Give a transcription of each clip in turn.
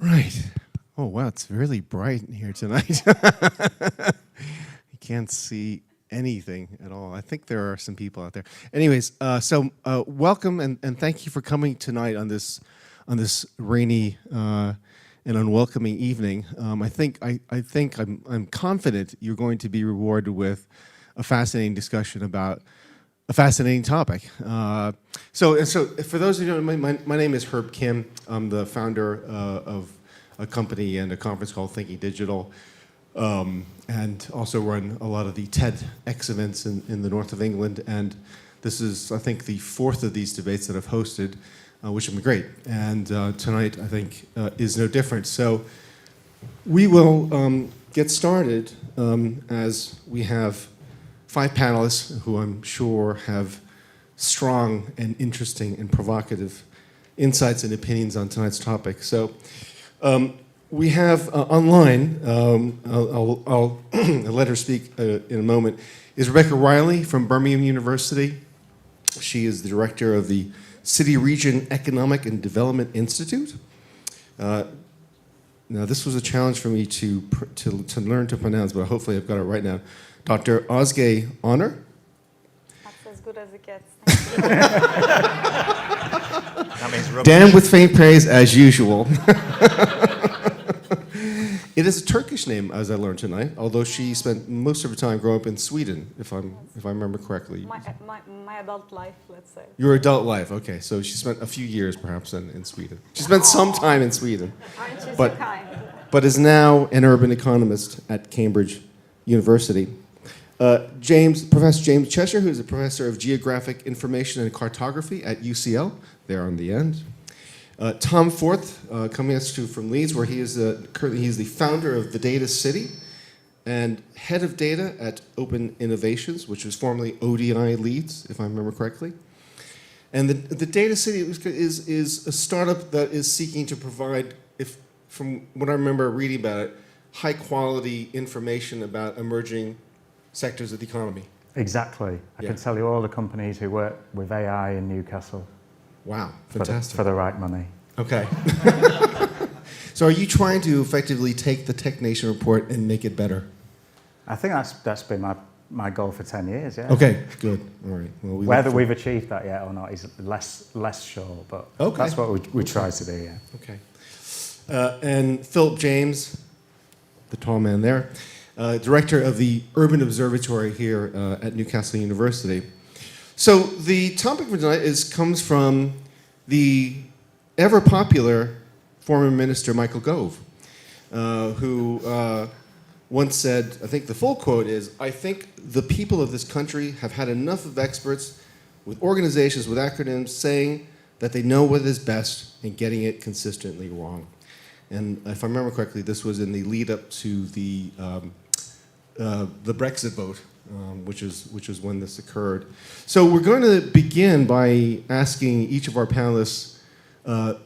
Right. Oh, wow. It's really bright in here tonight. You can't see anything at all. I think there are some people out there. Anyways, welcome and thank you for coming tonight on this rainy and unwelcoming evening. I think I'm confident you're going to be rewarded with a fascinating discussion about a fascinating topic. So for those of you who don't know, my name is Herb Kim. I'm the founder of a company and a conference called Thinking Digital, and also run a lot of the TEDx events in the north of England. And this is, I think, the fourth of these debates that I've hosted, which have been great. And tonight, I think, is no different. So we will get started as we have 5 panelists who I'm sure have strong and interesting and provocative insights and opinions on tonight's topic. So we have online, I'll let her speak in a moment, is Rebecca Riley from Birmingham University. She is the director of the City Region Economic and Development Institute. Now, this was a challenge for me to learn to pronounce, but hopefully I've got it right now. Dr. Ozge Honor. That's as good as it gets. That means rubbish. Damned with faint praise as usual. It is a Turkish name, as I learned tonight, although she spent most of her time growing up in Sweden, if I remember correctly. My adult life, let's say. Your adult life, okay. So she spent a few years, perhaps, in Sweden. She spent some time in Sweden. Aren't you so kind? But is now an urban economist at Cambridge University. Professor James Cheshire, who is a professor of geographic information and cartography at UCL, there on the end. Tom Forth, coming us from Leeds, where he is currently he's the founder of the Data City and head of data at Open Innovations, which was formerly ODI Leeds, if I remember correctly. And the Data City is a startup that is seeking to provide, from what I remember reading about it, high quality information about emerging sectors of the economy. Exactly. I can tell you all the companies who work with AI in Newcastle. Wow, fantastic. For the right money. Okay. So are you trying to effectively take the Tech Nation report and make it better? I think that's been my goal for 10 years, yeah. Okay, good. All right. Well, whether we've achieved that yet or not is less sure, but that's what we try to do, yeah. Okay. And Philip James, the tall man there, director of the Urban Observatory here at Newcastle University. So the topic for tonight comes from the ever-popular former minister Michael Gove, who once said, I think the full quote is, "I think the people of this country have had enough of experts with organizations with acronyms saying that they know what is best and getting it consistently wrong." And if I remember correctly, this was in the lead up to the Brexit vote, which is when this occurred. So we're going to begin by asking each of our panelists a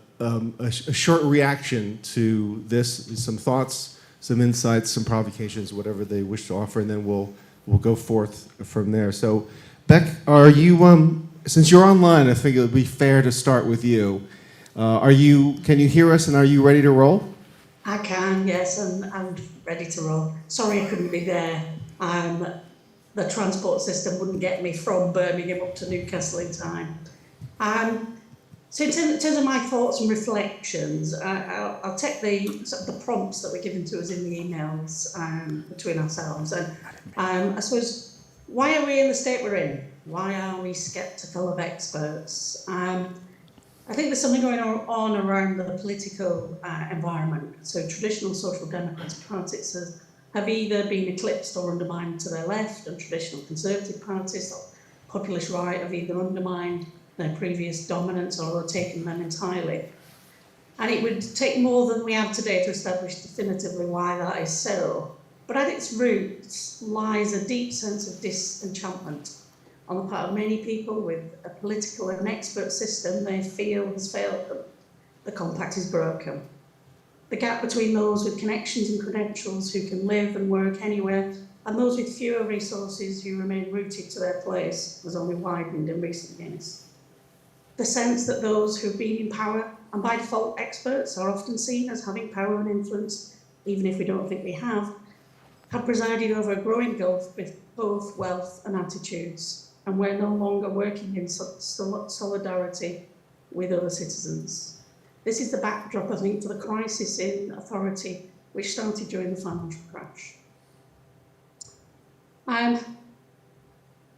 short reaction to this, some thoughts, some insights, some provocations, whatever they wish to offer, and then we'll go forth from there. So, Beck, are you? Since you're online, I think it would be fair to start with you. Can you hear us, and are you ready to roll? I can, yes, and I'm ready to roll. Sorry I couldn't be there. The transport system wouldn't get me from Birmingham up to Newcastle in time. So in terms of my thoughts and reflections, I'll take the prompts that were given to us in the emails between ourselves. And I suppose, why are we in the state we're in? Why are we sceptical of experts? I think there's something going on around the political environment. So traditional social democratic parties have either been eclipsed or undermined to their left, and traditional conservative parties or populist right have either undermined their previous dominance or overtaken them entirely. And it would take more than we have today to establish definitively why that is so. But at its roots lies a deep sense of disenchantment on the part of many people with a political and expert system they feel has failed them. The compact is broken. The gap between those with connections and credentials who can live and work anywhere and those with fewer resources who remain rooted to their place has only widened in recent years. The sense that those who've been in power, and by default experts, are often seen as having power and influence, even if we don't think they have presided over a growing gulf both wealth and attitudes, and we're no longer working in solidarity with other citizens. This is the backdrop, I think, for the crisis in authority which started during the financial crash.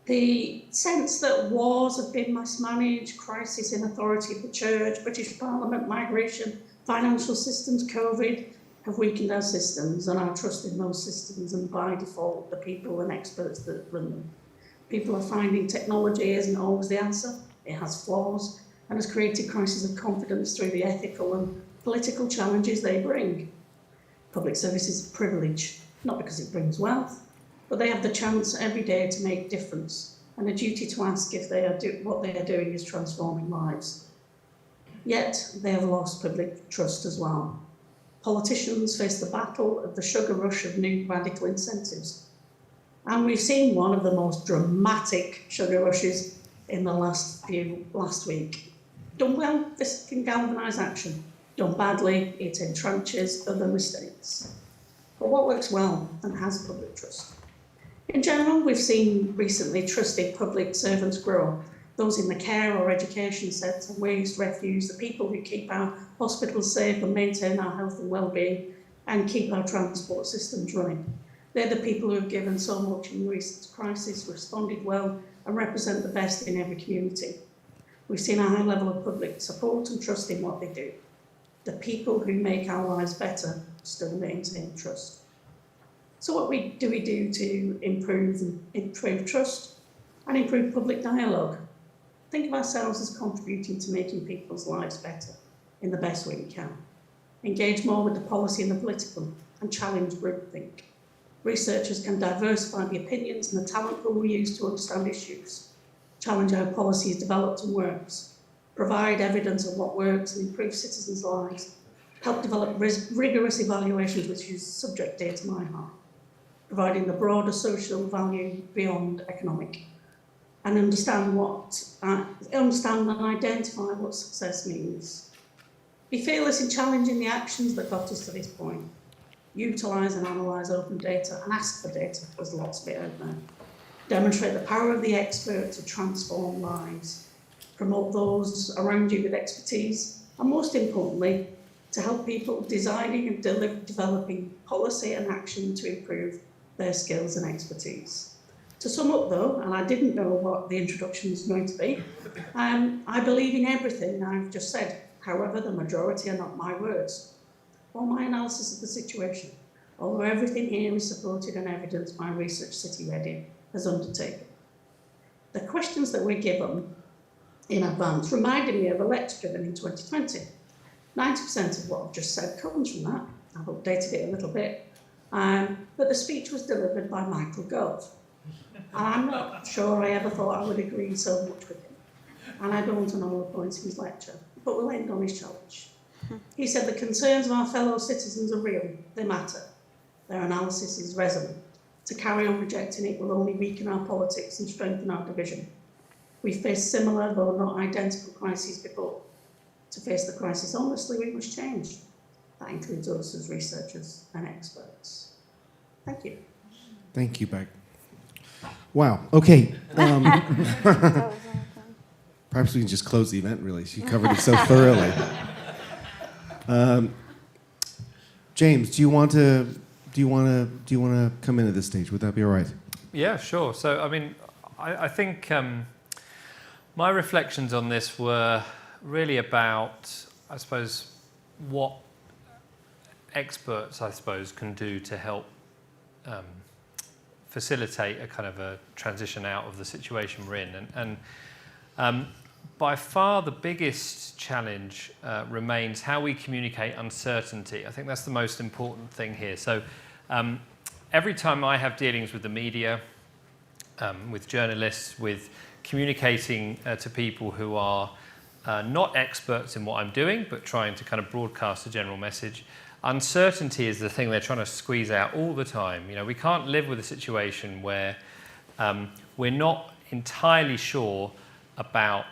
The sense that wars have been mismanaged, crisis in authority of the church, British Parliament, migration, financial systems, COVID, have weakened our systems and our trust in those systems, and by default, the people and experts that run them. People are finding technology isn't always the answer, it has flaws, and has created crises of confidence through the ethical and political challenges they bring. Public service is a privilege, not because it brings wealth, but they have the chance every day to make a difference, and a duty to ask if what they are doing is transforming lives. Yet, they have lost public trust as well. Politicians face the battle of the sugar rush of new radical incentives. And we've seen one of the most dramatic sugar rushes in the last week. Done well, this can galvanise action. Done badly, it entrenches other mistakes. But what works well and has public trust? In general, we've seen recently trusted public servants grow. Those in the care or education sector, waste, refuse, the people who keep our hospitals safe and maintain our health and well-being and keep our transport systems running. They're the people who have given so much in recent crisis, responded well and represent the best in every community. We've seen a high level of public support and trust in what they do. The people who make our lives better still maintain trust. So what do we do to improve trust and improve public dialogue? Think of ourselves as contributing to making people's lives better in the best way we can. Engage more with the policy and the political and challenge groupthink. Researchers can diversify the opinions and the talent pool we use to understand issues. Challenge how policy is developed and works. Provide evidence of what works and improve citizens' lives. Help develop rigorous evaluations which use subject data my heart. Providing the broader social value beyond economic. And understand and identify what success means. Be fearless in challenging the actions that got us to this point. Utilise and analyse open data and ask for data. There's lots of it out there. Demonstrate the power of the expert to transform lives. Promote those around you with expertise. And most importantly, to help people designing and developing policy and action to improve their skills and expertise. To sum up though, and I didn't know what the introduction was going to be, I believe in everything I've just said. However, the majority are not my words or my analysis of the situation, although everything here is supported and evidenced by research City Reading has undertaken. The questions that we're given in advance reminded me of a lecture given in 2020. 90% of what I've just said comes from that. I've updated it a little bit, but the speech was delivered by Michael Gove. And I'm not sure I ever thought I would agree so much with him. And I don't want all the points in his lecture, but we'll end on his challenge. He said the concerns of our fellow citizens are real, they matter. Their analysis is resonant. To carry on rejecting it will only weaken our politics and strengthen our division. We've faced similar, though not identical, crises before. To face the crisis honestly, we must change. That includes us as researchers and experts. Thank you. Thank you, Beck. Wow. Okay. Perhaps we can just close the event. Really, she covered it so thoroughly. James, do you want to come in at this stage? Would that be all right? Yeah, sure. So, I mean, I think my reflections on this were really about, I suppose, what experts, I suppose, can do to help facilitate a kind of a transition out of the situation we're in. And by far the biggest challenge remains how we communicate uncertainty. I think that's the most important thing here. So every time I have dealings with the media, with journalists, with communicating to people who are not experts in what I'm doing, but trying to kind of broadcast a general message, uncertainty is the thing they're trying to squeeze out all the time. You know, we can't live with a situation where we're not entirely sure about,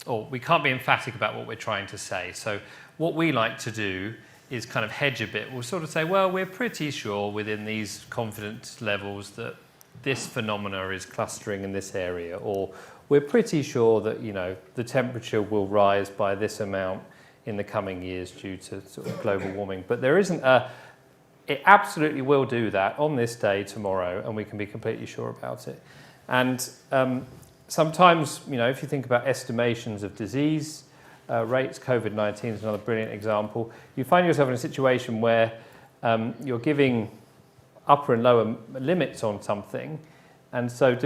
or we can't be emphatic about what we're trying to say. So what we like to do is kind of hedge a bit. We'll sort of say, well, we're pretty sure within these confidence levels that this phenomena is clustering in this area, or we're pretty sure that, you know, the temperature will rise by this amount in the coming years due to sort of global warming. But there isn't it absolutely will do that on this day tomorrow, and we can be completely sure about it. And sometimes, you know, if you think about estimations of disease rates, COVID-19 is another brilliant example, you find yourself in a situation where you're giving upper and lower limits on something, and so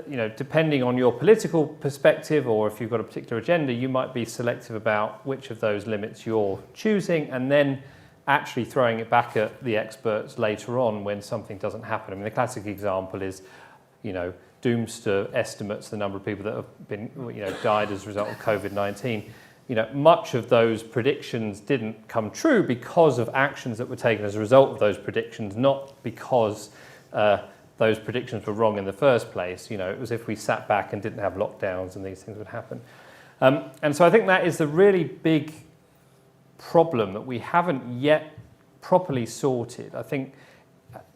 you know, depending on your political perspective, or if you've got a particular agenda, you might be selective about which of those limits you're choosing, and then actually throwing it back at the experts later on when something doesn't happen. I mean, the classic example is, you know, doomster estimates, the number of people that have been, you know, died as a result of COVID-19. You know, much of those predictions didn't come true because of actions that were taken as a result of those predictions, not because those predictions were wrong in the first place. You know, it was if we sat back and didn't have lockdowns and these things would happen. And so I think that is the really big problem that we haven't yet properly sorted. I think,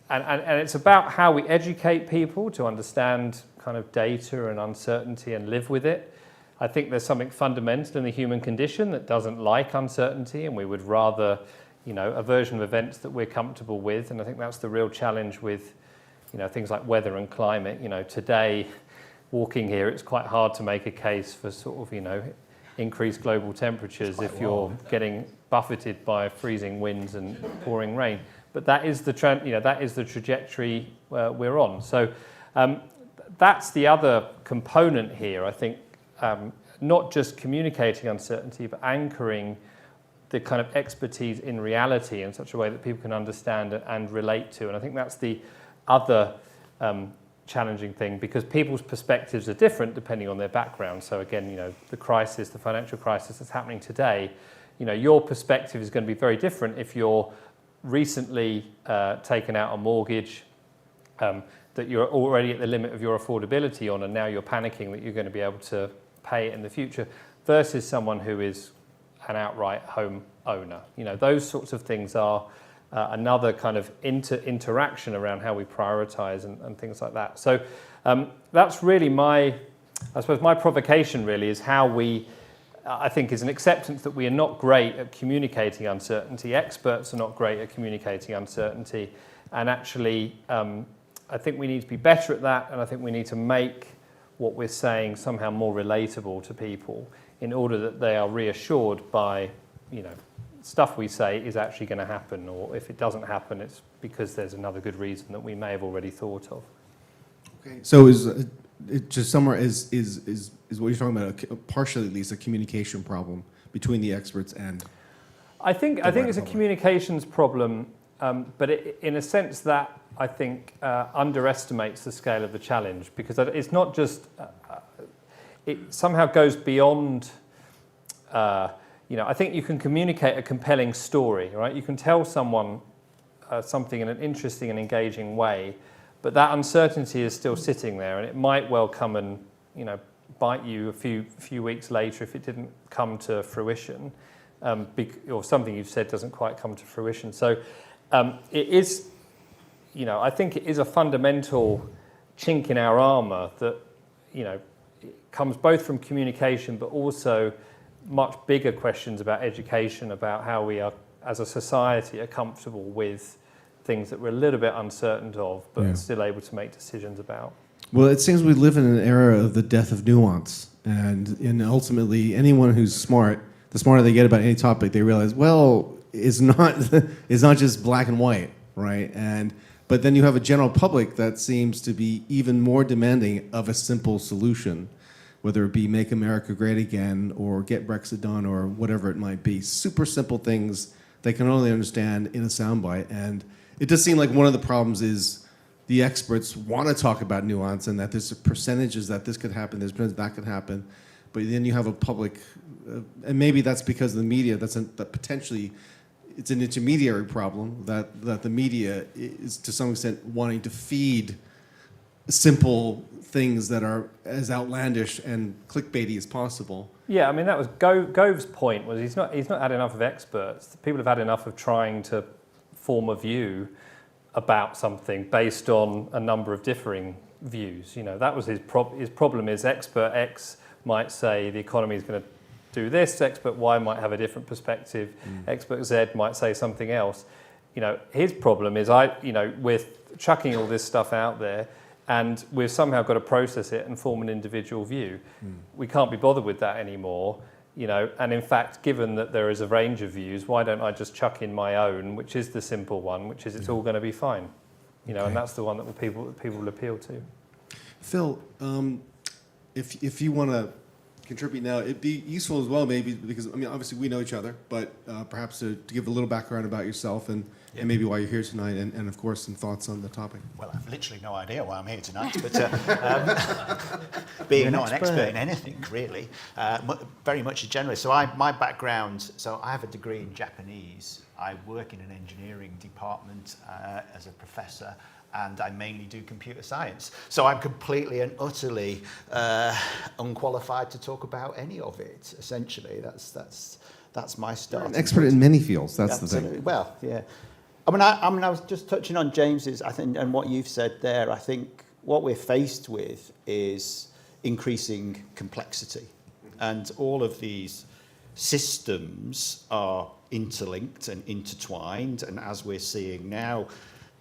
and it's about how we educate people to understand kind of data and uncertainty and live with it. I think there's something fundamental in the human condition that doesn't like uncertainty, and we would rather, you know, a version of events that we're comfortable with. And I think that's the real challenge with, you know, things like weather and climate. You know, today, walking here, it's quite hard to make a case for sort of, you know, increased global temperatures if you're getting buffeted by freezing winds and pouring rain. But that is the you know, that is the trajectory we're on. So that's the other component here. I think not just communicating uncertainty, but anchoring the kind of expertise in reality in such a way that people can understand and relate to. And I think that's the other challenging thing, because people's perspectives are different depending on their background. So again, you know, the crisis, the financial crisis that's happening today, you know, your perspective is going to be very different if you're recently taken out a mortgage that you're already at the limit of your affordability on, and now you're panicking that you're going to be able to pay it in the future, versus someone who is an outright home owner. You know, those sorts of things are another kind of interaction around how we prioritize and things like that. So that's really I suppose my provocation really is how we, I think, is an acceptance that we are not great at communicating uncertainty. Experts are not great at communicating uncertainty. And actually, I think we need to be better at that. And I think we need to make what we're saying somehow more relatable to people in order that they are reassured by, you know, stuff we say is actually going to happen, or if it doesn't happen, it's because there's another good reason that we may have already thought of. Okay, so just summarize, is what you're talking about partially at least a communication problem between the experts and I think it's a communications problem, but in a sense that I think underestimates the scale of the challenge, because it's not just it somehow goes beyond. You know, I think you can communicate a compelling story, right? You can tell someone something in an interesting and engaging way, but that uncertainty is still sitting there, and it might well come and, you know, bite you a few weeks later if it didn't come to fruition, or something you've said doesn't quite come to fruition. So it is, you know, I think it is a fundamental chink in our armour that, you know, it comes both from communication, but also much bigger questions about education, about how we are, as a society, are comfortable with things that we're a little bit uncertain of, but still able to make decisions about. Well, it seems we live in an era of the death of nuance, and ultimately, anyone who's smart, the smarter they get about any topic, they realize, well, it's not just black and white, right? But then you have a general public that seems to be even more demanding of a simple solution, whether it be Make America Great Again or Get Brexit Done or whatever it might be. Super simple things they can only understand in a soundbite. And it does seem like one of the problems is the experts want to talk about nuance and that there's percentages that this could happen, there's percentages that could happen. But then you have a public, and maybe that's because of the media, that potentially it's an intermediary problem, that the media is to some extent wanting to feed simple things that are as outlandish and clickbaity as possible. Yeah, I mean, that was Gove's point, was he's not had enough of experts. People have had enough of trying to form a view about something based on a number of differing views. You know, that was his problem is expert X might say the economy is going to do this, expert Y might have a different perspective, expert Z might say something else. You know, his problem is we're chucking all this stuff out there and we've somehow got to process it and form an individual view. We can't be bothered with that anymore. You know, and in fact, given that there is a range of views, why don't I just chuck in my own, which is the simple one, which is it's all going to be fine. You know, Okay. and that's the one that people will appeal to. Phil, if you want to contribute now, it'd be useful as well, maybe, because, I mean, obviously we know each other, but perhaps to give a little background about yourself and maybe why you're here tonight, and of course, some thoughts on the topic. Well, I've literally no idea why I'm here tonight, but being not an expert in anything, really, very much a generalist. So my background, so I have a degree in Japanese. I work in an engineering department as a professor, and I mainly do computer science. So I'm completely and utterly unqualified to talk about any of it, essentially. That's my start. You're an expert in many fields, that's the thing. Well, yeah. I mean, I was just touching on James's, I think, and what you've said there. I think what we're faced with is increasing complexity, and all of these systems are interlinked and intertwined. And as we're seeing now,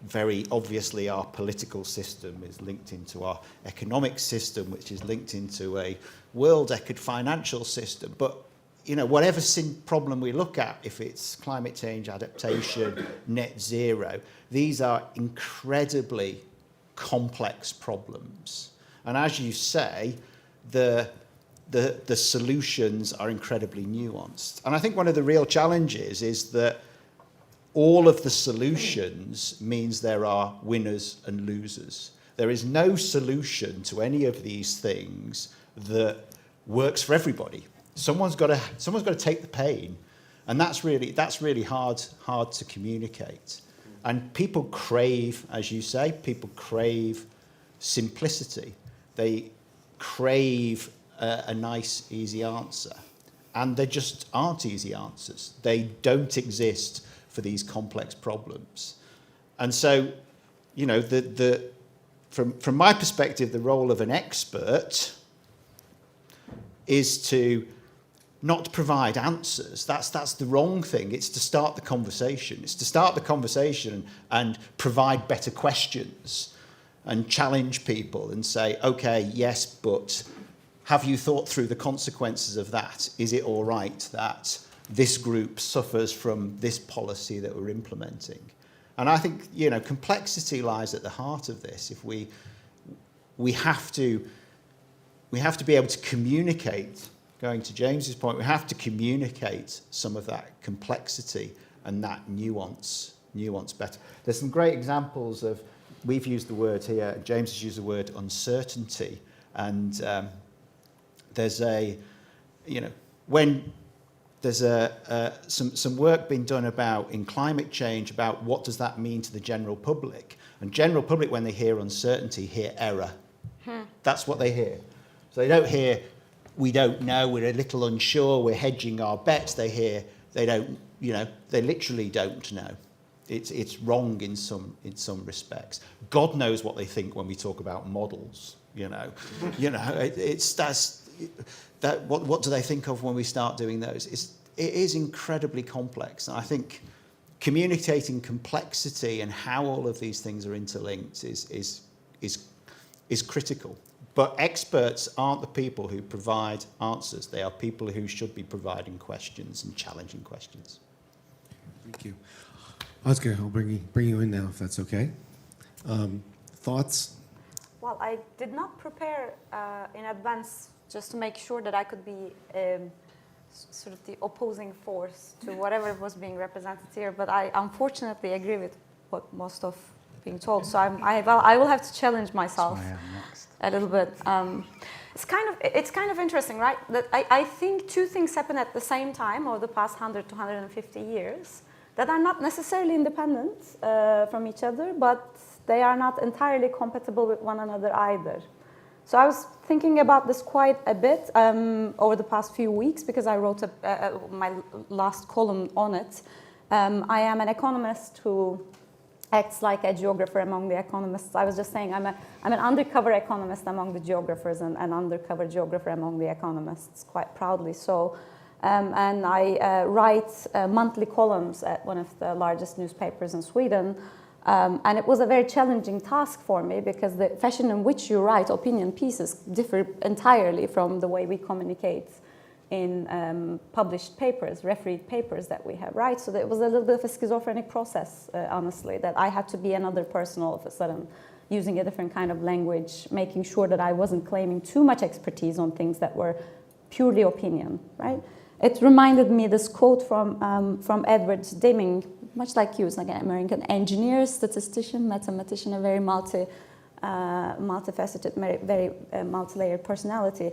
very obviously, our political system is linked into our economic system, which is linked into a world financial system. But you know, whatever problem we look at, if it's climate change adaptation, net zero, these are incredibly complex problems. And as you say, the solutions are incredibly nuanced. And I think one of the real challenges is that all of the solutions means there are winners and losers. There is no solution to any of these things that works for everybody. Someone's got to take the pain, and that's really hard to communicate. And people crave, as you say, simplicity. They crave a nice, easy answer, and there just aren't easy answers. They don't exist for these complex problems. And so, you know, from my perspective, the role of an expert is to not provide answers. That's the wrong thing. It's to start the conversation. It's to start the conversation and provide better questions and challenge people and say, okay, yes, but have you thought through the consequences of that? Is it all right that this group suffers from this policy that we're implementing? And I think, you know, complexity lies at the heart of this. If we have to be able to communicate. Going to James's point, we have to communicate some of that complexity and that nuance better. There's some great examples of, we've used the word here, James has used the word uncertainty, and there's when there's some work being done in climate change about what does that mean to the general public, and general public, when they hear uncertainty, hear error. That's what they hear. So they don't hear, we don't know, we're a little unsure, we're hedging our bets. They literally don't know. It's wrong in some respects. God knows what they think when we talk about models, you know. What do they think of when we start doing those? It is incredibly complex. And I think communicating complexity and how all of these things are interlinked is critical. But experts aren't the people who provide answers. They are people who should be providing questions and challenging questions. Thank you. Oscar, I'll bring you in now, if that's okay. Thoughts? Well, I did not prepare in advance just to make sure that I could be sort of the opposing force to whatever was being represented here, but I unfortunately agree with what most of being told. So I will have to challenge myself a little bit. It's kind of interesting, right? That I think two things happen at the same time over the past 100 to 150 years that are not necessarily independent from each other, but they are not entirely compatible with one another either. So I was thinking about this quite a bit over the past few weeks because I wrote my last column on it. I am an economist who acts like a geographer among the economists. I was just saying I'm an undercover economist among the geographers and an undercover geographer among the economists, quite proudly so. And I write monthly columns at one of the largest newspapers in Sweden. And it was a very challenging task for me because the fashion in which you write opinion pieces differ entirely from the way we communicate in published papers, refereed papers that we have, right? So it was a little bit of a schizophrenic process, honestly, that I had to be another person all of a sudden, using a different kind of language, making sure that I wasn't claiming too much expertise on things that were purely opinion, right? It reminded me this quote from Edward Deming, much like you, it's like an American engineer, statistician, mathematician, a very multifaceted, very multi-layered personality,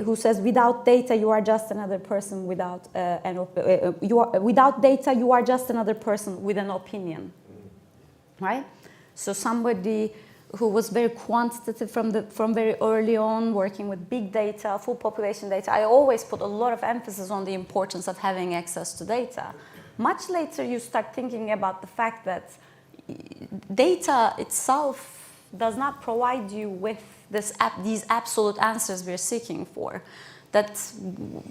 who says, without data, you are just another person without without data, you are just another person with an opinion, right? So somebody who was very quantitative from very early on, working with big data, full population data. I always put a lot of emphasis on the importance of having access to data. Much later, you start thinking about the fact that data itself does not provide you with these absolute answers we're seeking for. That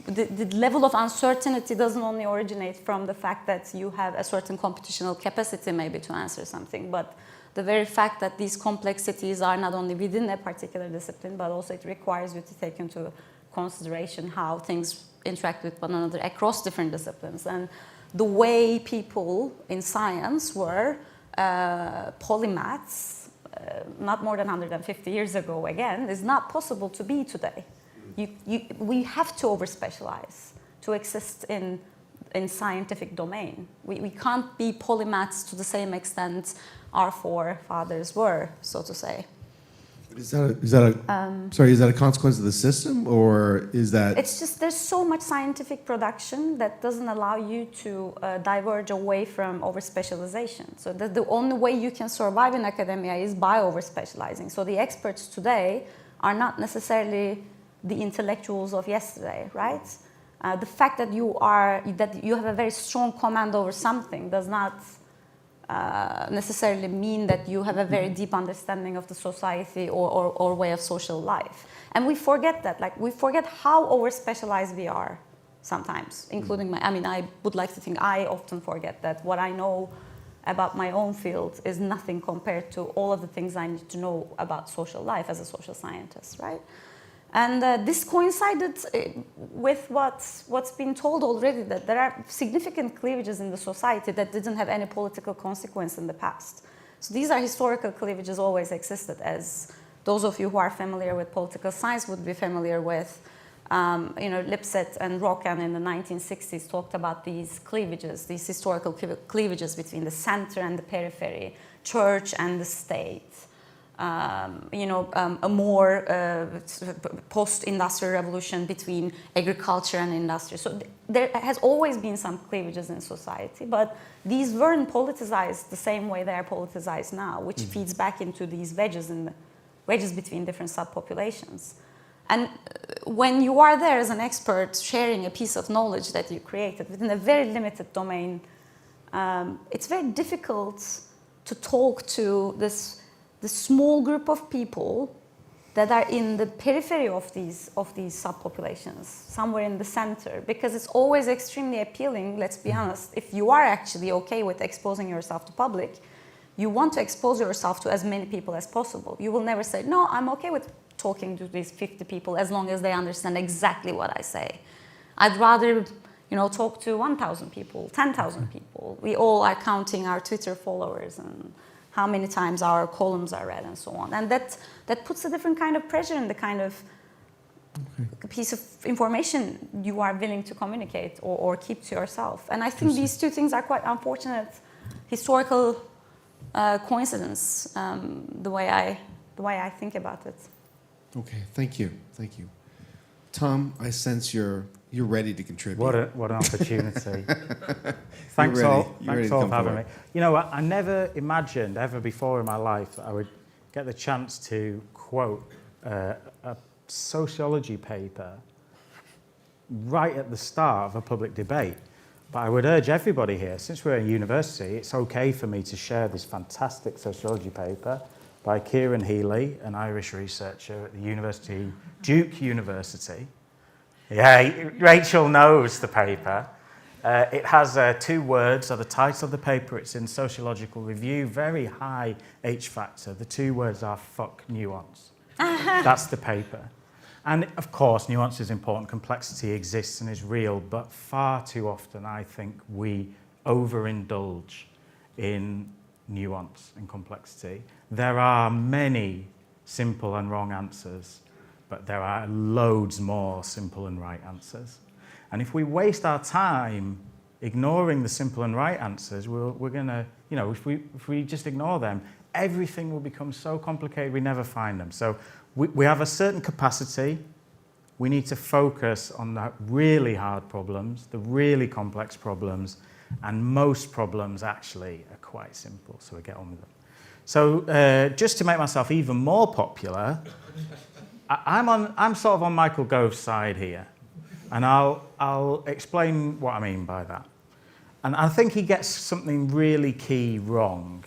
the level of uncertainty doesn't only originate from the fact that you have a certain computational capacity maybe to answer something, but the very fact that these complexities are not only within a particular discipline, but also it requires you to take into consideration how things interact with one another across different disciplines. And the way people in science were polymaths, not more than 150 years ago again, is not possible to be today. We have to over-specialize to exist in scientific domain. We can't be polymaths to the same extent our forefathers were, so to say. Is that a consequence of the system, or is that? It's just there's so much scientific production that doesn't allow you to diverge away from over-specialization. So the only way you can survive in academia is by over-specializing. So the experts today are not necessarily the intellectuals of yesterday, right? The fact that you have a very strong command over something does not necessarily mean that you have a very deep understanding of the society or way of social life. And we forget that. Like, we forget how over-specialized we are sometimes, including I would like to think I often forget that what I know about my own field is nothing compared to all of the things I need to know about social life as a social scientist, right? And this coincided with what's been told already, that there are significant cleavages in the society that didn't have any political consequence in the past. So these are historical cleavages, always existed, as those of you who are familiar with political science would be familiar with. Lipset and Rockham in the 1960s talked about these cleavages, these historical cleavages between the center and the periphery, church and the state. A more post-industrial revolution between agriculture and industry. So there has always been some cleavages in society, but these weren't politicized the same way they are politicized now, which feeds back into these wedges between different subpopulations. And when you are there as an expert sharing a piece of knowledge that you created within a very limited domain, it's very difficult to talk to the small group of people that are in the periphery of these subpopulations, somewhere in the center, because it's always extremely appealing, let's be honest. If you are actually okay with exposing yourself to public, you want to expose yourself to as many people as possible. You will never say, no, I'm okay with talking to these 50 people as long as they understand exactly what I say. I'd rather talk to 1,000 people, 10,000 people. We all are counting our Twitter followers and how many times our columns are read and so on. And that puts a different kind of pressure in the kind of piece of information you are willing to communicate or keep to yourself. And I think these two things are quite unfortunate historical coincidence, the way I think about it. Okay, thank you. Tom, I sense you're ready to contribute. What an opportunity. Thanks all for having me. I never imagined ever before in my life that I would get the chance to quote a sociology paper right at the start of a public debate. But I would urge everybody here, since we're at university, it's okay for me to share this fantastic sociology paper by Kieran Healy, an Irish researcher at the Duke University. Yeah, Rachel knows the paper. It has 2 words are the title of the paper. It's in Sociological Review, very high H factor. The 2 words are fuck nuance. That's the paper. And of course, nuance is important, complexity exists and is real, but far too often I think we overindulge in nuance and complexity. There are many simple and wrong answers, but there are loads more simple and right answers. And if we waste our time ignoring the simple and right answers, we're going to, if we just ignore them, everything will become so complicated we never find them. So we have a certain capacity. We need to focus on the really hard problems, the really complex problems, and most problems actually are quite simple, so we get on with them. So just to make myself even more popular, I'm sort of on Michael Gove's side here, and I'll explain what I mean by that. And I think he gets something really key wrong,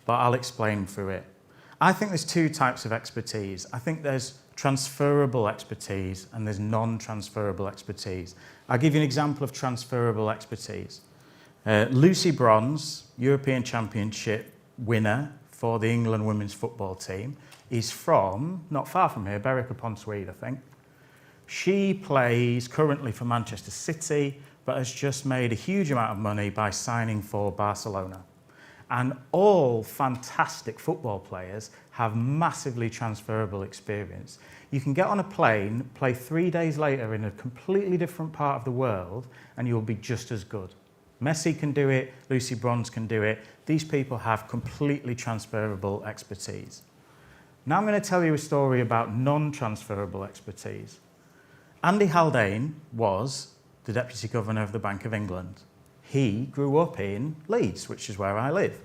but I'll explain through it. I think there's 2 types of expertise. I think there's transferable expertise and there's non-transferable expertise. I'll give you an example of transferable expertise. Lucy Bronze, European Championship winner for the England women's football team, is from, not far from here, Berwick-upon-Tweed, I think. She plays currently for Manchester City, but has just made a huge amount of money by signing for Barcelona. And all fantastic football players have massively transferable experience. You can get on a plane, play 3 days later in a completely different part of the world, and you'll be just as good. Messi can do it, Lucy Bronze can do it. These people have completely transferable expertise. Now I'm going to tell you a story about non-transferable expertise. Andy Haldane was the Deputy Governor of the Bank of England. He grew up in Leeds, which is where I live.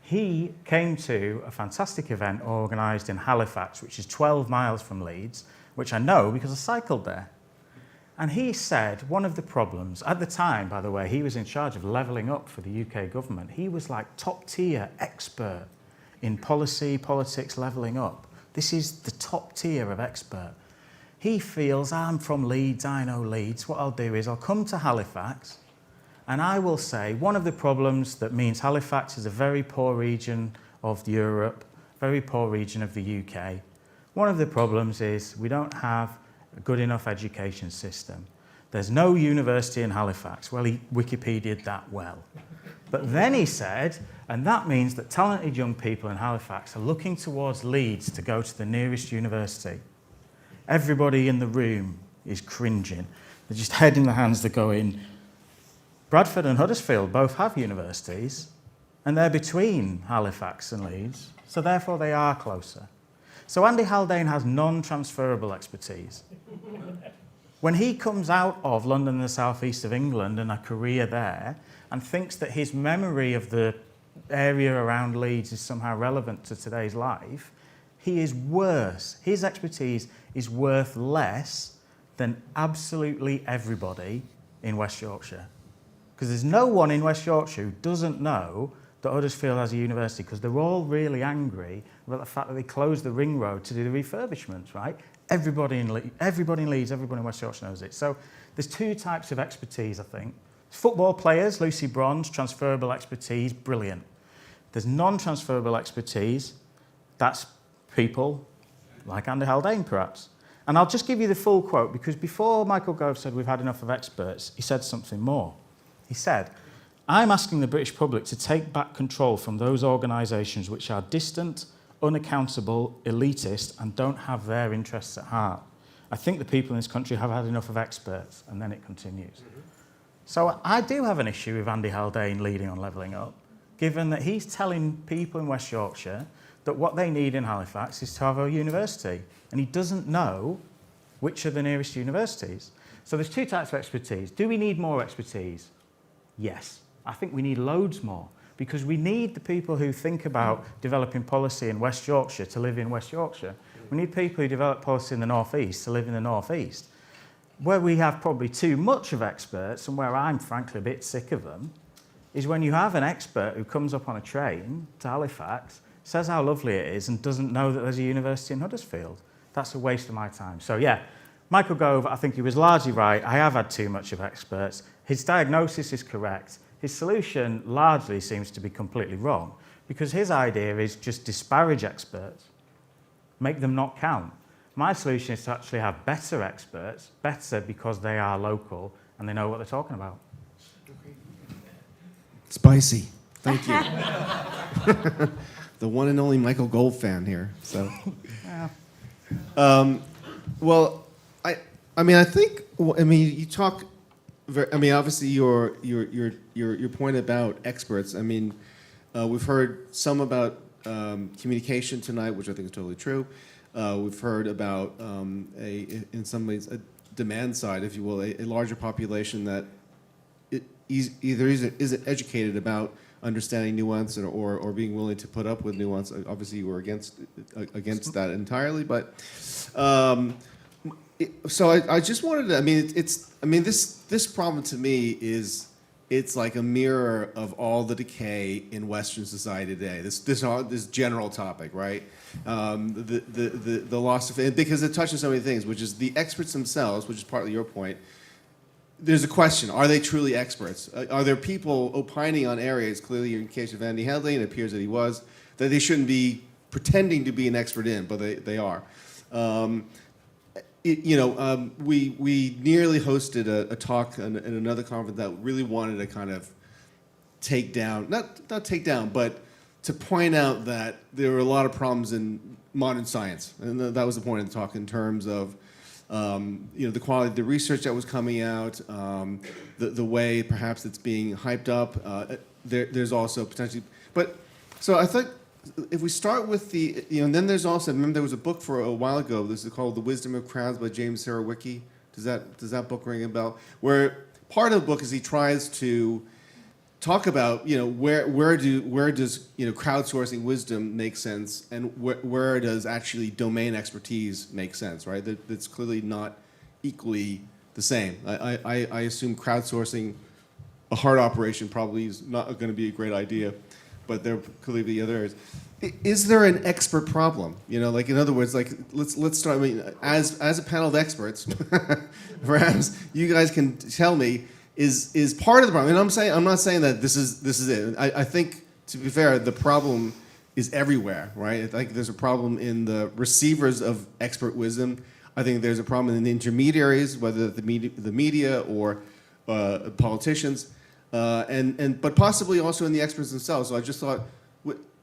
He came to a fantastic event organised in Halifax, which is 12 miles from Leeds, which I know because I cycled there. And he said one of the problems, at the time, by the way, he was in charge of levelling up for the UK government. He was like top-tier expert in policy, politics, levelling up. This is the top tier of expert. He feels, I'm from Leeds, I know Leeds. What I'll do is I'll come to Halifax, and I will say one of the problems that means Halifax is a very poor region of Europe, very poor region of the UK. One of the problems is we don't have a good enough education system. There's no university in Halifax. Well, he Wikipedia'd that well. But then he said, and that means that talented young people in Halifax are looking towards Leeds to go to the nearest university. Everybody in the room is cringing. They're just head in the hands, they're going, Bradford and Huddersfield both have universities, and they're between Halifax and Leeds, so therefore they are closer. So Andy Haldane has non-transferable expertise. When he comes out of London and the southeast of England and a career there, and thinks that his memory of the area around Leeds is somehow relevant to today's life, he is worse. His expertise is worth less than absolutely everybody in West Yorkshire. Because there's no one in West Yorkshire who doesn't know that Huddersfield has a university, because they're all really angry about the fact that they closed the ring road to do the refurbishments, right? Everybody in Leeds, everybody in West Yorkshire knows it. So there's 2 types of expertise, I think. Football players, Lucy Bronze, transferable expertise, brilliant. There's non-transferable expertise, that's people like Andy Haldane, perhaps. And I'll just give you the full quote, because before Michael Gove said we've had enough of experts, he said something more. He said, I'm asking the British public to take back control from those organisations which are distant, unaccountable, elitist, and don't have their interests at heart. I think the people in this country have had enough of experts. And then it continues. Mm-hmm. So I do have an issue with Andy Haldane leading on Levelling Up, given that he's telling people in West Yorkshire that what they need in Halifax is to have a university. And he doesn't know which are the nearest universities. So there's 2 types of expertise. Do we need more expertise? Yes. I think we need loads more, because we need the people who think about developing policy in West Yorkshire to live in West Yorkshire. We need people who develop policy in the North East to live in the North East. Where we have probably too much of experts, and where I'm frankly a bit sick of them, is when you have an expert who comes up on a train to Halifax, says how lovely it is, and doesn't know that there's a university in Huddersfield. That's a waste of my time. So yeah, Michael Gove, I think he was largely right. I have had too much of experts. His diagnosis is correct. His solution largely seems to be completely wrong, because his idea is just disparage experts, make them not count. My solution is to actually have better experts, better because they are local and they know what they're talking about. Spicy. Thank you. The one and only Michael Gove fan here. So, well, I think you talk. Obviously, your point about experts. We've heard some about communication tonight, which I think is totally true. We've heard about in some ways a demand side, if you will, a larger population that either isn't educated about understanding nuance or being willing to put up with nuance. Obviously, you were against that entirely, but so I just wanted to. This problem to me is it's like a mirror of all the decay in Western society today. This general topic, right? The loss of, because it touches so many things, which is the experts themselves, which is partly your point. There's a question: are they truly experts? Are there people opining on areas? Clearly, in the case of Andy Hedley, it appears that he was, that they shouldn't be pretending to be an expert in, but they are. We nearly hosted a talk in another conference that really wanted to kind of take down, not take down, but to point out that there were a lot of problems in modern science, and that was the point of the talk in terms of the quality of the research that was coming out, the way perhaps it's being hyped up. There's also potentially, but so I think if we start with and then there's also, remember there was a book for a while ago. This is called The Wisdom of Crowds by James Sarawicki. Does that book ring a bell? Where part of the book is he tries to talk about where does crowdsourcing wisdom make sense, and where does actually domain expertise make sense, right? That's clearly not equally the same. I assume crowdsourcing a heart operation probably is not going to be a great idea, but there clearly be other areas. Is there an expert problem? In other words, let's start. As a panel of experts, perhaps you guys can tell me. Is part of the problem, and I'm not saying that this is it. I think, to be fair, the problem is everywhere, right? I think there's a problem in the receivers of expert wisdom. I think there's a problem in the intermediaries, whether the media or politicians, but possibly also in the experts themselves. So I just thought,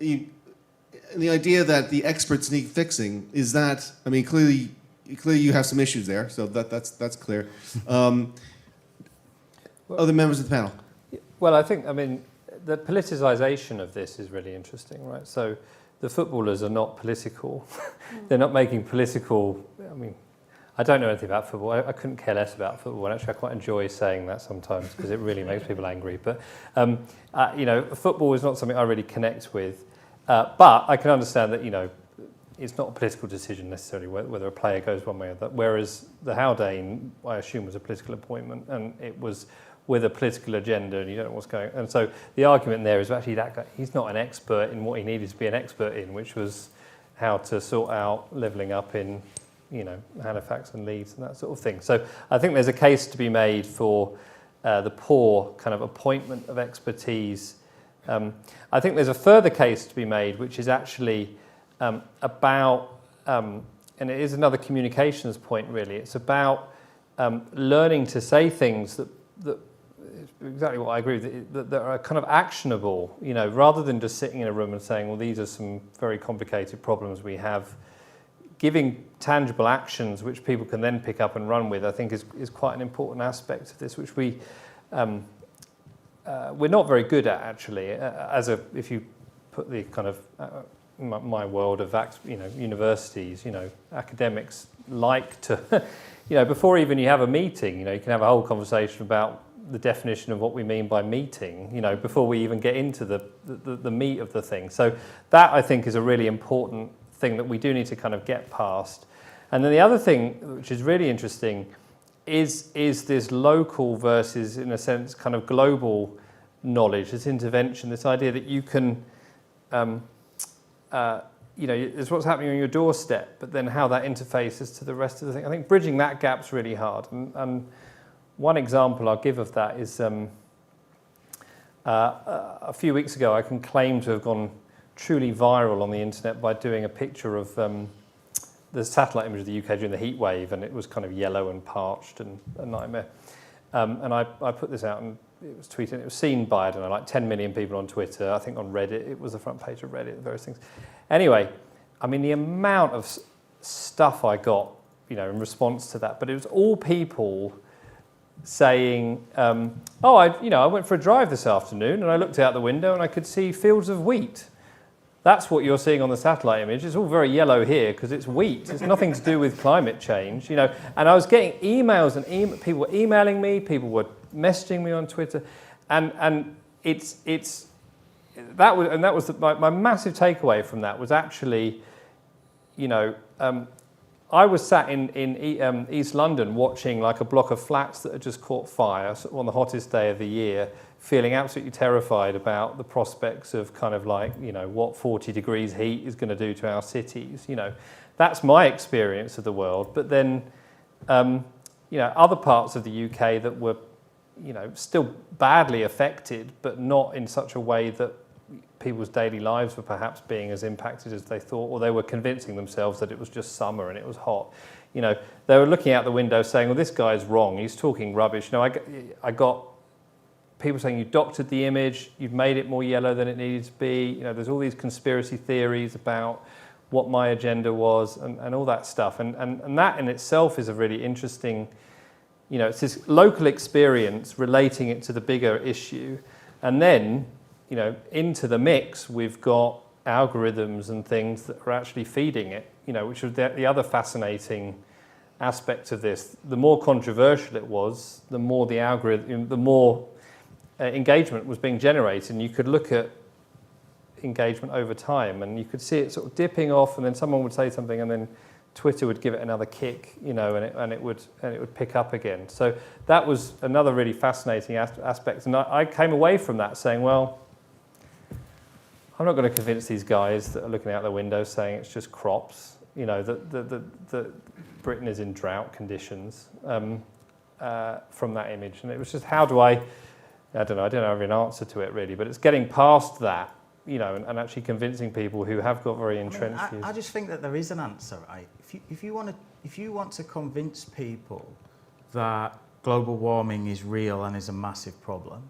the idea that the experts need fixing is that, clearly you have some issues there, so that's clear. Other members of the panel. Well, I think, the politicization of this is really interesting, right? So the footballers are not political. They're not making political, I don't know anything about football. I couldn't care less about football. And actually, I quite enjoy saying that sometimes because it really makes people angry. But, football is not something I really connect with. But I can understand that, it's not a political decision necessarily whether a player goes one way or the other. Whereas the Haldane, I assume, was a political appointment, and it was with a political agenda, and you don't know what's going on. And so the argument there is actually that guy, he's not an expert in what he needed to be an expert in, which was how to sort out levelling up in, Halifax and Leeds and that sort of thing. So I think there's a case to be made for the poor kind of appointment of expertise. I think there's a further case to be made, which is actually about, and it is another communications point really, it's about learning to say things that exactly what I agree with, that are kind of actionable, rather than just sitting in a room and saying, well, these are some very complicated problems we have. Giving tangible actions which people can then pick up and run with, I think is quite an important aspect of this, which we're not very good at actually. If you put the kind of my world of universities, academics like to, before even you have a meeting, you can have a whole conversation about the definition of what we mean by meeting, before we even get into the meat of the thing. So that I think is a really important thing that we do need to kind of get past. And then the other thing which is really interesting is this local versus, in a sense, kind of global knowledge, this intervention, this idea that you can, it's what's happening on your doorstep, but then how that interfaces to the rest of the thing. I think bridging that gap's really hard. And one example I'll give of that is a few weeks ago, I can claim to have gone truly viral on the internet by doing a picture of the satellite image of the UK during the heat wave, and it was kind of yellow and parched and a nightmare. And I put this out, and it was tweeted. It was seen by, I don't know, like 10 million people on Twitter. I think on Reddit, it was the front page of Reddit, various things. Anyway, I mean, the amount of stuff I got, in response to that, but it was all people saying, I went for a drive this afternoon, and I looked out the window, and I could see fields of wheat. That's what you're seeing on the satellite image. It's all very yellow here because it's wheat. It's nothing to do with climate change, And I was getting emails, and people were emailing me, people were messaging me on Twitter, and my massive takeaway from that was actually, I was sat in East London watching like a block of flats that had just caught fire on the hottest day of the year, feeling absolutely terrified about the prospects of kind of like, what 40 degrees heat is going to do to our cities. That's my experience of the world. But then, other parts of the UK that were, still badly affected, but not in such a way that people's daily lives were perhaps being as impacted as they thought, or they were convincing themselves that it was just summer and it was hot. They were looking out the window saying, well, this guy's wrong, he's talking rubbish. I got people saying you doctored the image, you've made it more yellow than it needed to be. There's all these conspiracy theories about what my agenda was and all that stuff. And that in itself is a really interesting, it's this local experience relating it to the bigger issue. And then, into the mix, we've got algorithms and things that are actually feeding it, which is the other fascinating aspect of this. The more controversial it was, the more the algorithm, the more engagement was being generated. And you could look at engagement over time, and you could see it sort of dipping off, and then someone would say something, and then Twitter would give it another kick, and it would pick up again. So that was another really fascinating aspect. And I came away from that saying, well, I'm not going to convince these guys that are looking out the window saying it's just crops, that Britain is in drought conditions from that image. And it was just, how do I don't have an answer to it really, but it's getting past that, and actually convincing people who have got very entrenched views. I just think that there is an answer, right? If you want to convince people that global warming is real and is a massive problem,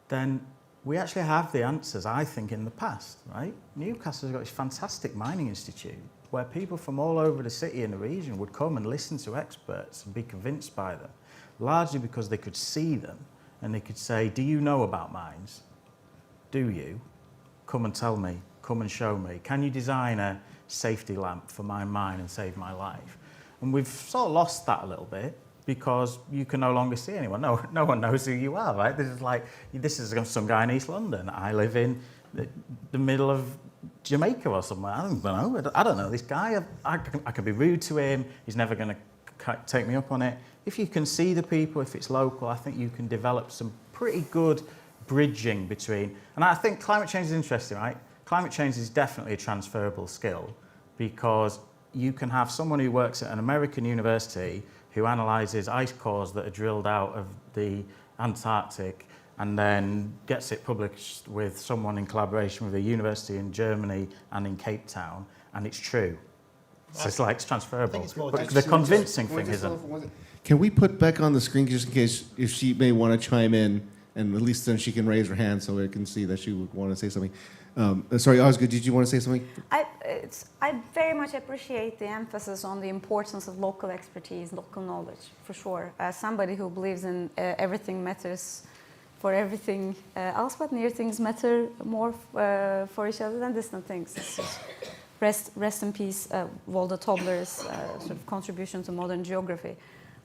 then we actually have the answers, I think, in the past, right? Newcastle's got this fantastic mining institute where people from all over the city and the region would come and listen to experts and be convinced by them, largely because they could see them and they could say, do you know about mines? Do you? Come and tell me, come and show me. Can you design a safety lamp for my mine and save my life? And we've sort of lost that a little bit because you can no longer see anyone. No one knows who you are, right? This is some guy in East London. I live in the middle of Jamaica or somewhere. I don't know this guy. I can be rude to him. He's never going to take me up on it. If you can see the people, if it's local, I think you can develop some pretty good bridging between, and I think climate change is interesting, right? Climate change is definitely a transferable skill because you can have someone who works at an American university who analyses ice cores that are drilled out of the Antarctic and then gets it published with someone in collaboration with a university in Germany and in Cape Town, and it's true. So it's transferable. But the convincing thing isn't. Can we put Beck on the screen just in case if she may want to chime in, and at least then she can raise her hand so we can see that she would want to say something. Sorry, Osgood, did you want to say something? I very much appreciate the emphasis on the importance of local expertise, local knowledge, for sure. As somebody who believes in everything matters for everything else, but near things matter more for each other than distant things. Rest in peace, Waldo Tobler's sort of contribution to modern geography.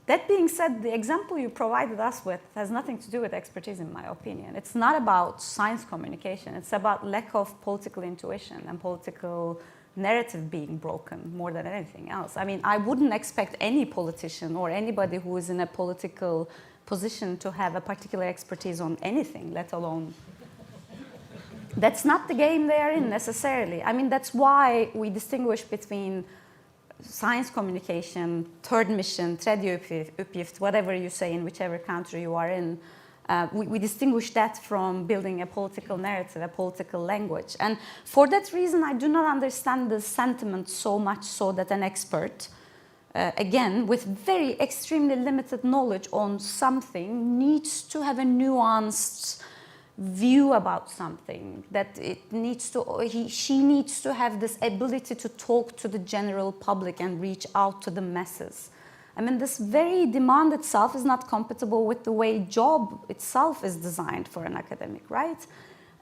That being said, the example you provided us with has nothing to do with expertise, in my opinion. It's not about science communication. It's about lack of political intuition and political narrative being broken more than anything else. I mean, I wouldn't expect any politician or anybody who is in a political position to have a particular expertise on anything, let alone. That's not the game they are in necessarily. I mean, that's why we distinguish between science communication, third mission, tredje uppgift, whatever you say in whichever country you are in. We distinguish that from building a political narrative, a political language. And for that reason, I do not understand the sentiment so much so that an expert, again, with very extremely limited knowledge on something, needs to have a nuanced view about something, that it needs to, she needs to have this ability to talk to the general public and reach out to the masses. I mean, this very demand itself is not compatible with the way job itself is designed for an academic, right?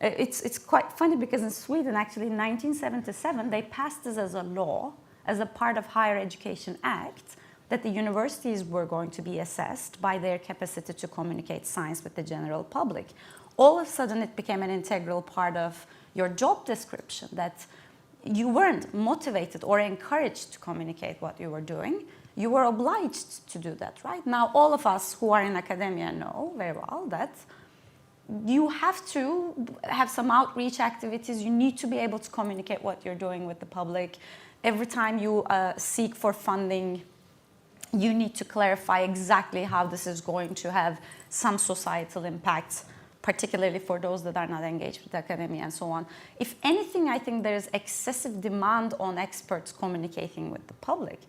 It's quite funny because in Sweden, actually, in 1977, they passed this as a law, as a part of Higher Education Act, that the universities were going to be assessed by their capacity to communicate science with the general public. All of a sudden, it became an integral part of your job description, that you weren't motivated or encouraged to communicate what you were doing. You were obliged to do that, right? Now, all of us who are in academia know very well that you have to have some outreach activities. You need to be able to communicate what you're doing with the public. Every time you seek for funding, you need to clarify exactly how this is going to have some societal impact, particularly for those that are not engaged with academia and so on. If anything, I think there's excessive demand on experts communicating with the public,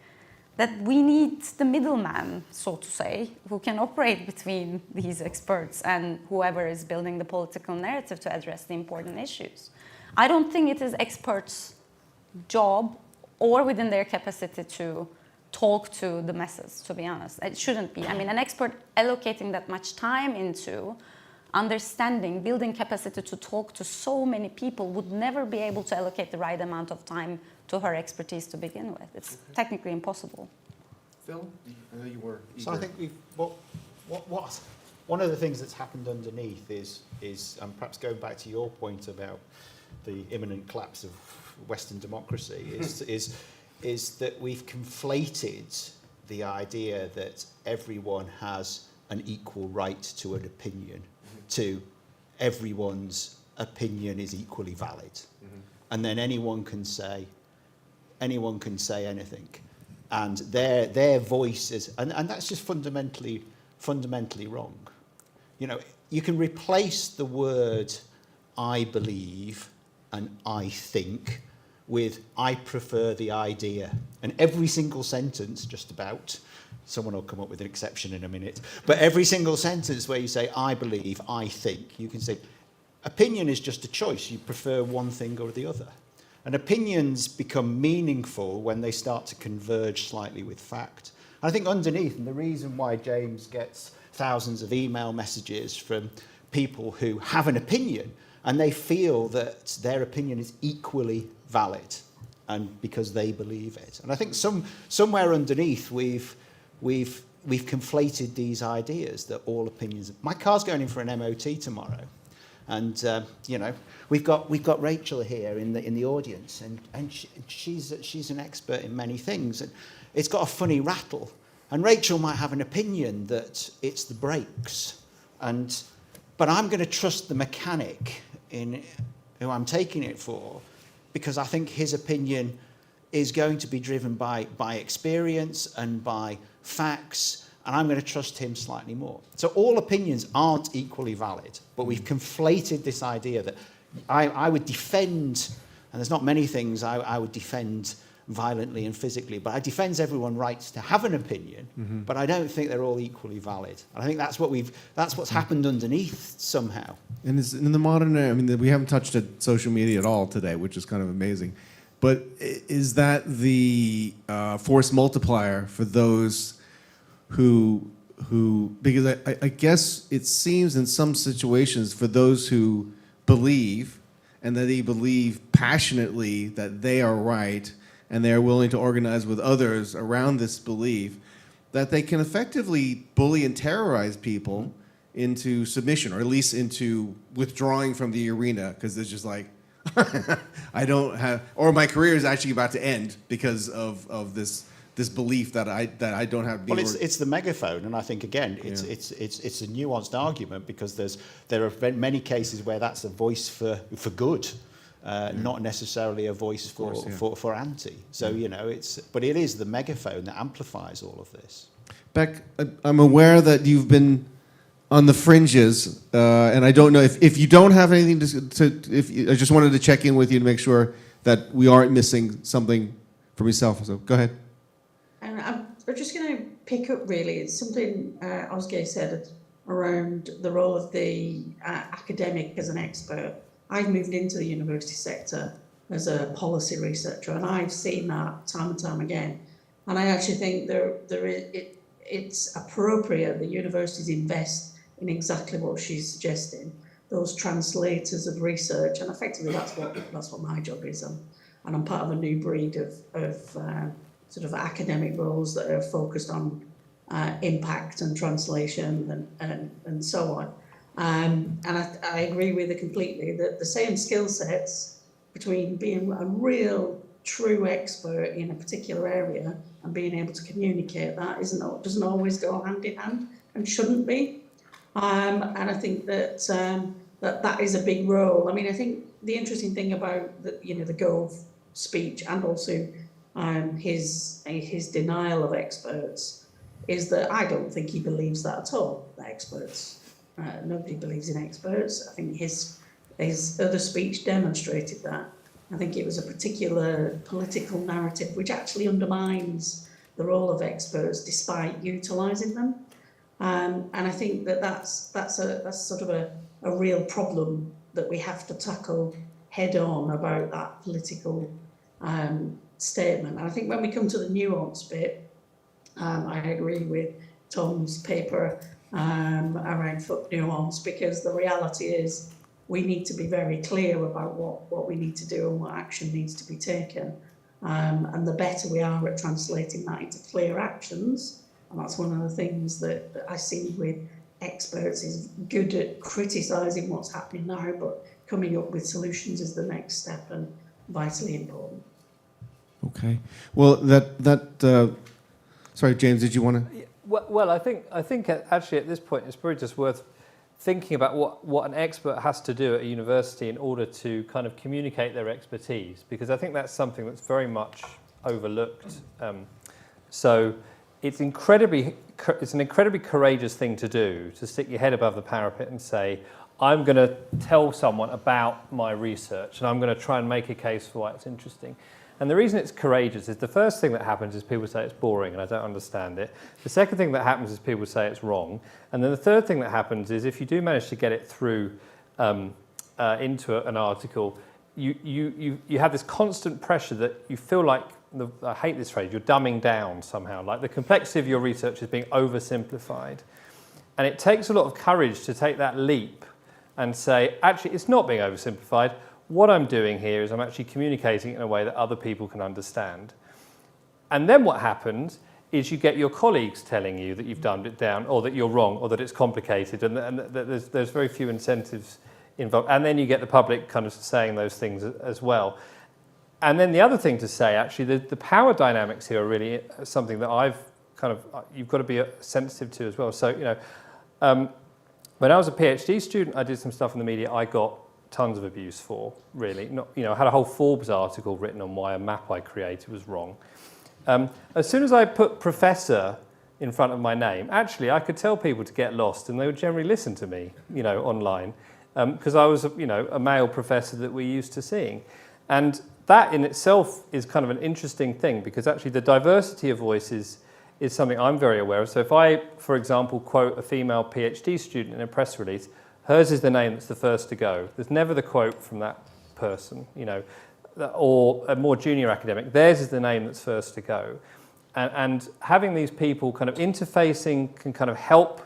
that we need the middleman, so to say, who can operate between these experts and whoever is building the political narrative to address the important issues. I don't think it is experts' job or within their capacity to talk to the masses, to be honest. It shouldn't be. I mean, an expert allocating that much time into understanding, building capacity to talk to so many people would never be able to allocate the right amount of time to her expertise to begin with. It's technically impossible. Phil, I know you were eager. So I think one of the things that's happened underneath is perhaps going back to your point about the imminent collapse of Western democracy, is that we've conflated the idea that everyone has an equal right to an opinion to everyone's opinion is equally valid. And then anyone can say anything. And their voice is, and that's just fundamentally wrong. You know, you can replace the word I believe and I think with I prefer the idea. And every single sentence, just about, someone will come up with an exception in a minute, but every single sentence where you say I believe, I think, you can say opinion is just a choice. You prefer one thing or the other. And opinions become meaningful when they start to converge slightly with fact. And I think underneath, and the reason why James gets thousands of email messages from people who have an opinion and they feel that their opinion is equally valid, and because they believe it. And I think somewhere underneath we've conflated these ideas that all opinions. My car's going in for an MOT tomorrow. And you know, we've got Rachel here in the audience, and she's an expert in many things, and it's got a funny rattle. And Rachel might have an opinion that it's the brakes, but I'm going to trust the mechanic in who I'm taking it for, because I think his opinion is going to be driven by experience and by facts. And I'm going to trust him slightly more. So all opinions aren't equally valid, but we've conflated this idea that I would defend, and there's not many things I would defend violently and physically, but I defend everyone's rights to have an opinion, but I don't think they're all equally valid. And I think that's what's happened underneath somehow. And in the modern era, I mean, we haven't touched at social media at all today, which is kind of amazing. But is that the force multiplier for those who because I guess it seems in some situations for those who believe and that they believe passionately that they are right and they are willing to organize with others around this belief, that they can effectively bully and terrorize people into submission, or at least into withdrawing from the arena, because it's just like, I don't have, or my career is actually about to end because of this belief that I don't have. Well, it's the megaphone, and I think again, it's a nuanced argument because there are many cases where that's a voice for good, not necessarily a voice for anti. So but it is the megaphone that amplifies all of this. Beck, I'm aware that you've been on the fringes, and I don't know if you don't have anything I just wanted to check in with you to make sure that we aren't missing something from yourself. So go ahead. And I'm just going to pick up really, it's something Osgeir said around the role of the academic as an expert. I've moved into the university sector as a policy researcher, and I've seen that time and time again. And I actually think it's appropriate that universities invest in exactly what she's suggesting, those translators of research, and effectively that's what my job is. And I'm part of a new breed of sort of academic roles that are focused on impact and translation and so on. And I agree with her completely that the same skill sets between being a real true expert in a particular area and being able to communicate that doesn't always go hand in hand and shouldn't be. And I think that that is a big role. I mean, I think the interesting thing about the Gove speech and also his denial of experts is that I don't think he believes that at all. The experts, nobody believes in experts. I think his other speech demonstrated that. I think it was a particular political narrative which actually undermines the role of experts despite utilising them. And I think that's sort of a real problem that we have to tackle head on about that political statement. And I think when we come to the nuance bit, I agree with Tom's paper around fuck nuance, because the reality is we need to be very clear about what we need to do and what action needs to be taken. And the better we are at translating that into clear actions, and that's one of the things that I see with experts is good at criticising what's happening now, but coming up with solutions is the next step and vitally important. Okay. Well, sorry, James, did you want to? Well, I think actually at this point it's probably just worth thinking about what an expert has to do at a university in order to kind of communicate their expertise, because I think that's something that's very much overlooked. So it's an incredibly courageous thing to do, to stick your head above the parapet and say, I'm going to tell someone about my research and I'm going to try and make a case for why it's interesting. And the reason it's courageous is the first thing that happens is people say it's boring and I don't understand it. The second thing that happens is people say it's wrong. And then the third thing that happens is if you do manage to get it through into an article, you have this constant pressure that you feel like, I hate this phrase, you're dumbing down somehow, like the complexity of your research is being oversimplified. And it takes a lot of courage to take that leap and say, actually, it's not being oversimplified. What I'm doing here is I'm actually communicating it in a way that other people can understand. And then what happens is you get your colleagues telling you that you've dumbed it down, or that you're wrong, or that it's complicated, and there's very few incentives involved. And then you get the public kind of saying those things as well. And then the other thing to say, actually, the power dynamics here are really something that you've got to be sensitive to as well. So, when I was a PhD student, I did some stuff in the media I got tons of abuse for, really. I had a whole Forbes article written on why a map I created was wrong. As soon as I put professor in front of my name, actually, I could tell people to get lost, and they would generally listen to me, online, because I was, a male professor that we're used to seeing. And that in itself is kind of an interesting thing, because actually the diversity of voices is something I'm very aware of. So if I, for example, quote a female PhD student in a press release, hers is the name that's the first to go. There's never the quote from that person, or a more junior academic. Theirs is the name that's first to go. And having these people kind of interfacing can kind of help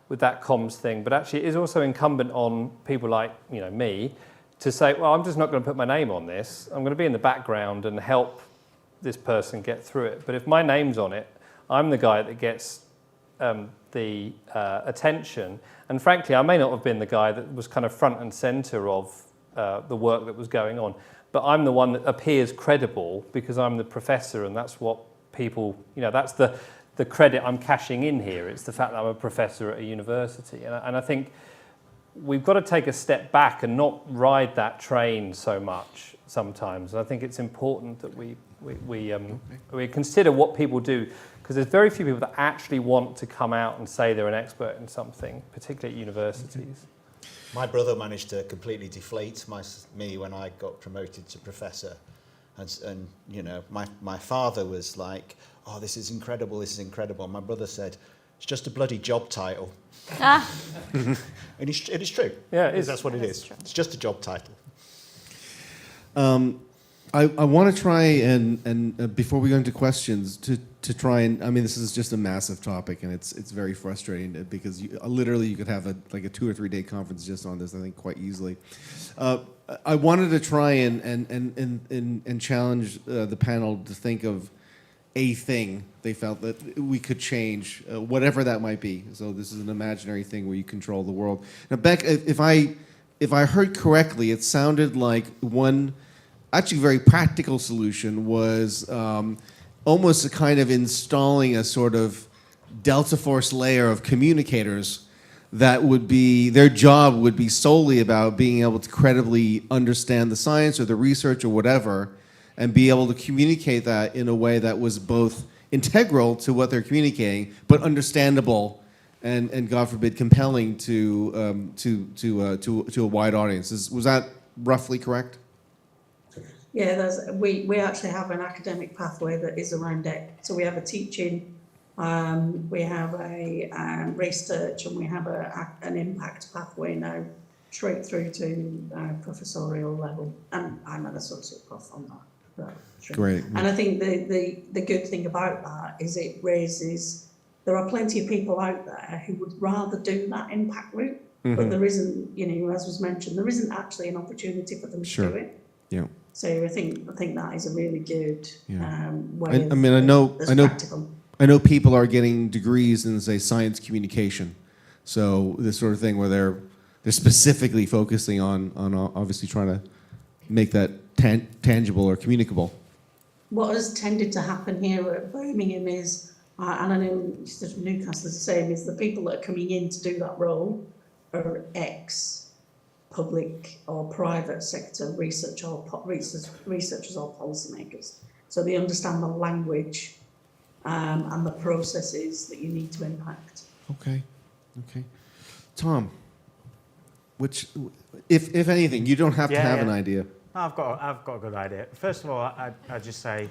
with that comms thing, but actually it is also incumbent on people like, me, to say, well, I'm just not going to put my name on this. I'm going to be in the background and help this person get through it. But if my name's on it, I'm the guy that gets the attention. And frankly, I may not have been the guy that was kind of front and center of the work that was going on. But I'm the one that appears credible because I'm the professor, and that's what people, that's the credit I'm cashing in here. It's the fact that I'm a professor at a university. And I think we've got to take a step back and not ride that train so much sometimes. And I think it's important that we consider what people do, because there's very few people that actually want to come out and say they're an expert in something, particularly at universities. My brother managed to completely deflate me when I got promoted to professor. And my father was like, oh, this is incredible, this is incredible. My brother said, it's just a bloody job title. And it is true. Yeah, it is. That's what it is. True. It's just a job title. I want to try and before we go into questions, to try and, I mean, this is just a massive topic, and it's very frustrating because literally you could have a 2 or 3 day conference just on this, I think, quite easily. I wanted to try and challenge the panel to think of a thing they felt that we could change, whatever that might be. So this is an imaginary thing where you control the world. Now, Beck, if I heard correctly, it sounded like one actually very practical solution was almost a kind of installing a sort of Delta Force layer of communicators that would be, their job would be solely about being able to credibly understand the science or the research or whatever, and be able to communicate that in a way that was both integral to what they're communicating, but understandable and God forbid, compelling to a wide audience. Was that roughly correct? Yeah, we actually have an academic pathway that is around it. So we have a teaching, we have a research, and we have an impact pathway now, straight through to professorial level. And I'm an associate prof on that. Great. And I think the good thing about that is it raises, there are plenty of people out there who would rather do that impact route, but there isn't, as was mentioned, there isn't actually an opportunity for them to do it. Yeah. So I think that is a really good way. I know people are getting degrees in, say, science communication. So this sort of thing where they're specifically focusing on obviously trying to make that tangible or communicable. What has tended to happen here at Birmingham is, and I know Newcastle is the same, is the people that are coming in to do that role are ex-public or private sector researchers or policymakers. So they understand the language and the processes that you need to impact. Okay. Tom, which, if anything, you don't have to have an idea. I've got a good idea. First of all, I'd just say,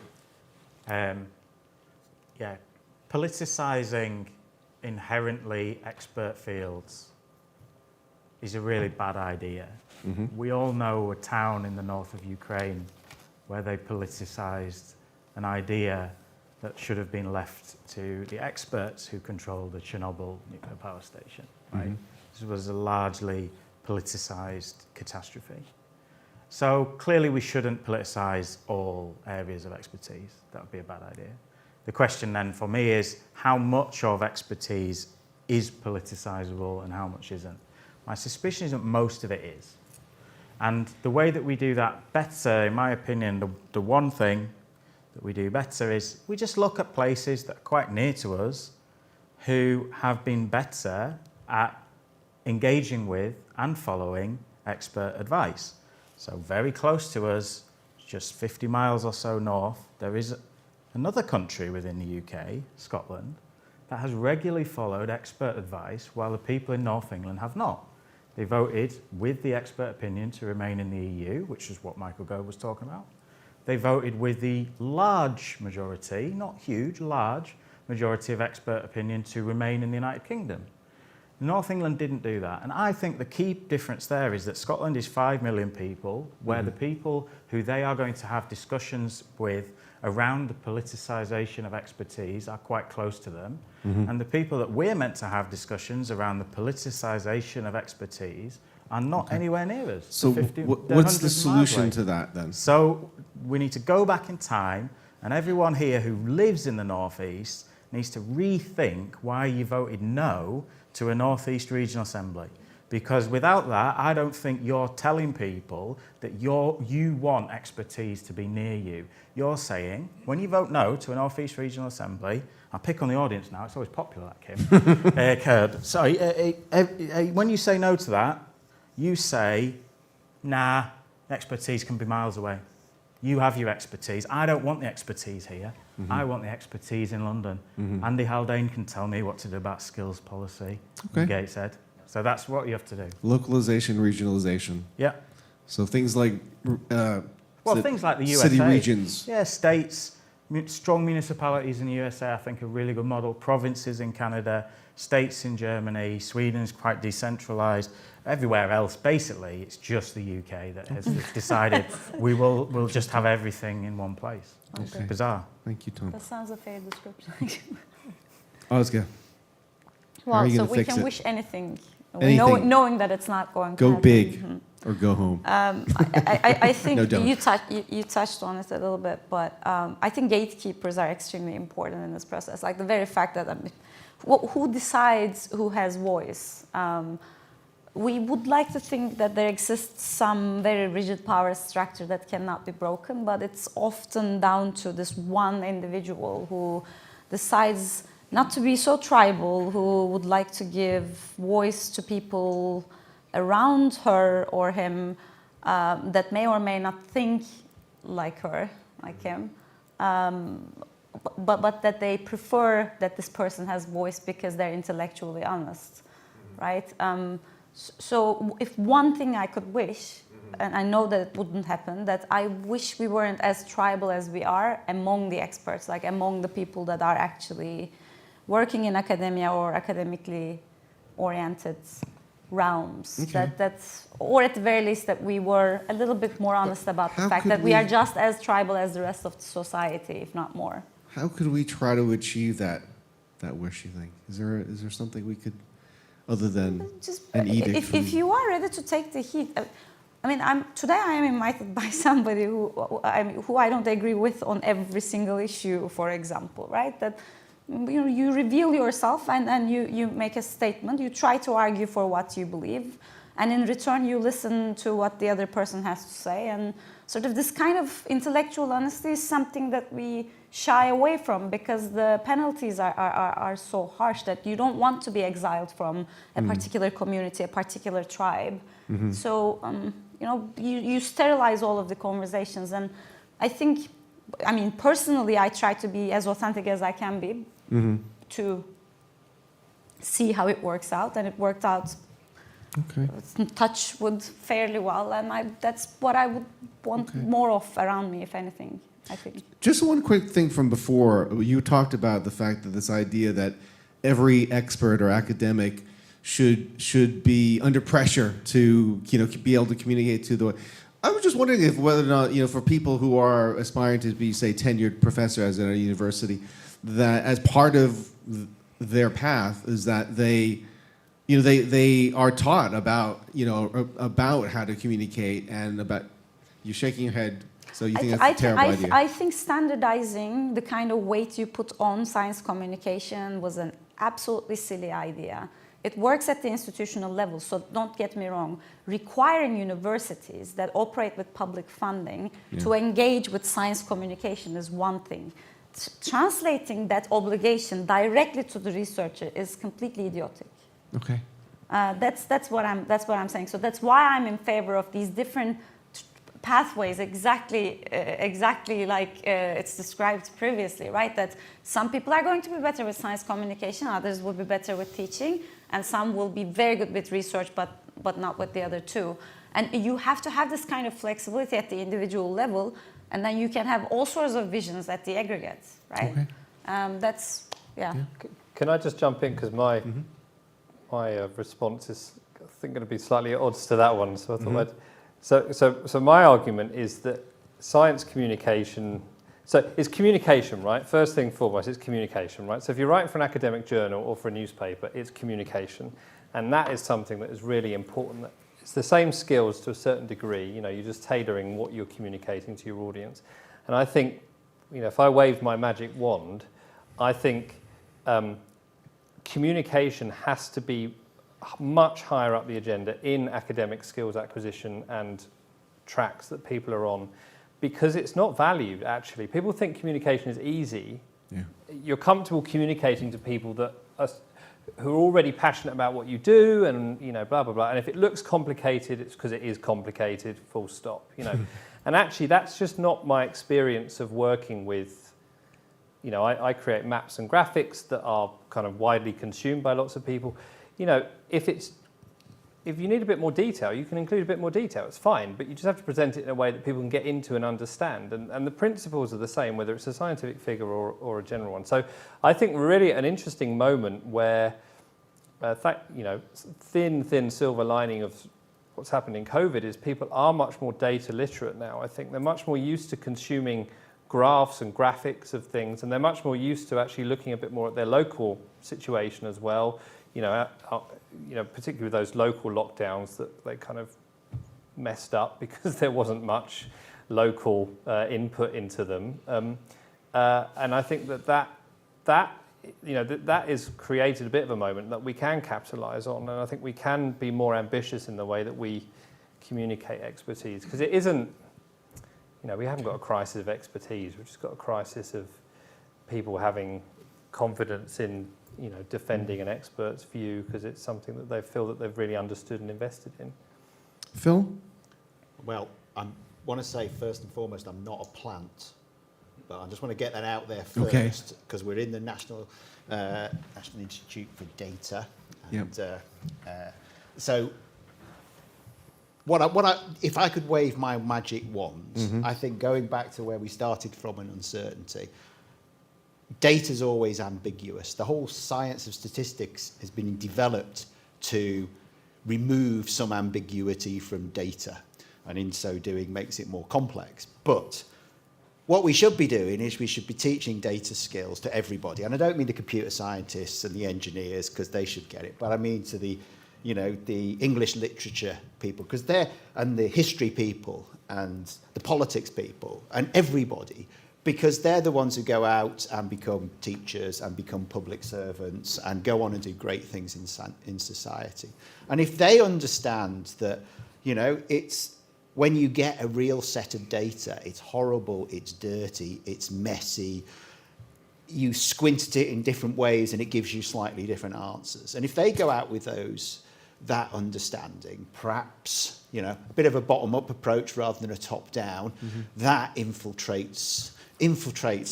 politicising inherently expert fields is a really bad idea. Mm-hmm. We all know a town in the north of Ukraine where they politicised an idea that should have been left to the experts who control the Chernobyl nuclear power station. Right? Mm-hmm. This was a largely politicised catastrophe. So clearly we shouldn't politicise all areas of expertise. That would be a bad idea. The question then for me is how much of expertise is politicisable and how much isn't? My suspicion is that most of it is. And the way that we do that better, in my opinion, the one thing that we do better is we just look at places that are quite near to us who have been better at engaging with and following expert advice. So very close to us, just 50 miles or so north, there is another country within the UK, Scotland, that has regularly followed expert advice while the people in North England have not. They voted with the expert opinion to remain in the EU, which is what Michael Gove was talking about. They voted with the large majority, not huge, large majority of expert opinion to remain in the United Kingdom. North England didn't do that. And I think the key difference there is that Scotland is 5 million people, where the people who they are going to have discussions with around the politicisation of expertise are quite close to them. And the people that we're meant to have discussions around the politicisation of expertise are not anywhere near us. So what's the solution to that then? So we need to go back in time, and everyone here who lives in the North East needs to rethink why you voted no to a North East Regional Assembly. Because without that, I don't think you're telling people that you want expertise to be near you. You're saying, when you vote no to a North East Regional Assembly, I pick on the audience now, it's always popular, that Kim. Kurd. Sorry, when you say no to that, you say, nah, expertise can be miles away. You have your expertise. I don't want the expertise here. I want the expertise in London. Andy Haldane can tell me what to do about skills policy, Okay. Gateshead. So that's what you have to do. Localization, regionalization. Yeah. So things like Well, things like the USA. city regions. Yeah, states, strong municipalities in the USA, I think, are a really good model. Provinces in Canada, states in Germany, Sweden's quite decentralised. Everywhere else, basically, it's just the UK that has decided we'll just have everything in one place. It's Okay. bizarre. Thank you, Tom. That sounds a fair description. Ozga, Well, are you so gonna we fix can it? wish anything, Anything. knowing that it's not going to go happen. big or go home. I think No, don't. you touched on it a little bit, but I think gatekeepers are extremely important in this process. Like the very fact that who decides who has voice? We would like to think that there exists some very rigid power structure that cannot be broken, but it's often down to this one individual who decides not to be so tribal, who would like to give voice to people around her or him that may or may not think like her, like him, but that they prefer that this person has voice because they're intellectually honest, right? So if one thing I could wish, and I know that it wouldn't happen, that I wish we weren't as tribal as we are among the experts, like among the people that are actually working in academia or academically oriented realms. Okay. That's, or at the very least that we were a little bit more honest about the how fact could that we are we- just as tribal as the rest of the society, if not more. How could we try to achieve that wish, you think? Is there something we could, other than Just an edict if from- you are ready to take the heat. I mean, today I am invited by somebody who I don't agree with on every single issue, for example, right? That you reveal yourself and you make a statement. You try to argue for what you believe, and in return you listen to what the other person has to say. And sort of this kind of intellectual honesty is something that we shy away from because the penalties are so harsh that you don't want to be exiled from a particular community, a particular tribe. So you sterilize all of the conversations. And I think, I mean, personally, I try to be as authentic as I can be to see how it works out, and it worked out. Okay. Touch wood fairly well, and that's what I would want more of around me, if anything, I think. Just one quick thing from before. You talked about the fact that this idea that every expert or academic should be under pressure to be able to communicate to the. I was just wondering if whether or not for people who are aspiring to be, say, tenured professors at a university, that as part of their path is that they are taught about about how to communicate and about. You're shaking your head, so you think that's a terrible idea. I think standardizing the kind of weight you put on science communication was an absolutely silly idea. It works at the institutional level, so don't get me wrong. Requiring universities that operate with public funding to engage with science communication is one thing. Translating that obligation directly to the researcher is completely idiotic. Okay. That's what I'm saying. So that's why I'm in favor of these different pathways, exactly like it's described previously, right? That some people are going to be better with science communication, others will be better with teaching, and some will be very good with research, but not with the other two. And you have to have this kind of flexibility at the individual level, and then you can have all sorts of visions at the aggregate, right? Okay. That's Can I just jump in, because my response is, I think, going to be slightly at odds to that one. So I thought so my argument is that science communication. So it's communication, right? First thing foremost, it's communication, right? So if you're writing for an academic journal or for a newspaper, it's communication, and that is something that is really important. It's the same skills to a certain degree. You're just tailoring what you're communicating to your audience. And I think, if I waved my magic wand, I think communication has to be much higher up the agenda in academic skills acquisition and tracks that people are on, because it's not valued, actually. People think communication is easy. Yeah. You're comfortable communicating to people that are, who are already passionate about what you do, and blah blah blah. And if it looks complicated, it's because it is complicated. Full stop. And actually, that's just not my experience of working with. I create maps and graphics that are kind of widely consumed by lots of people. If you need a bit more detail, you can include a bit more detail. It's fine, but you just have to present it in a way that people can get into and understand. And the principles are the same, whether it's a scientific figure or a general one. So I think really an interesting moment where, thin silver lining of what's happened in COVID is people are much more data literate now. I think they're much more used to consuming graphs and graphics of things, and they're much more used to actually looking a bit more at their local situation as well. Particularly with those local lockdowns that they kind of messed up because there wasn't much local input into them. And I think that is created a bit of a moment that we can capitalise on, and I think we can be more ambitious in the way that we communicate expertise, because it isn't, we haven't got a crisis of expertise, we've just got a crisis of people having confidence in defending an expert's view because it's something that they feel that they've really understood and invested in. Phil? Well, I want to say first and foremost, I'm not a plant, but I just want to get that out there first, because we're in the National Institute for Data, and so if I could wave my magic wand, I think going back to where we started from in uncertainty. Data's always ambiguous. The whole science of statistics has been developed to remove some ambiguity from data, and in so doing makes it more complex. But what we should be doing is we should be teaching data skills to everybody. And I don't mean the computer scientists and the engineers, because they should get it, but I mean to the English literature people, because and the history people and the politics people and everybody, because they're the ones who go out and become teachers and become public servants and go on and do great things in society. And if they understand that, it's when you get a real set of data, it's horrible, it's dirty, it's messy, you squint at it in different ways and it gives you slightly different answers. And if they go out with that understanding, perhaps, a bit of a bottom-up approach rather than a top-down, that infiltrates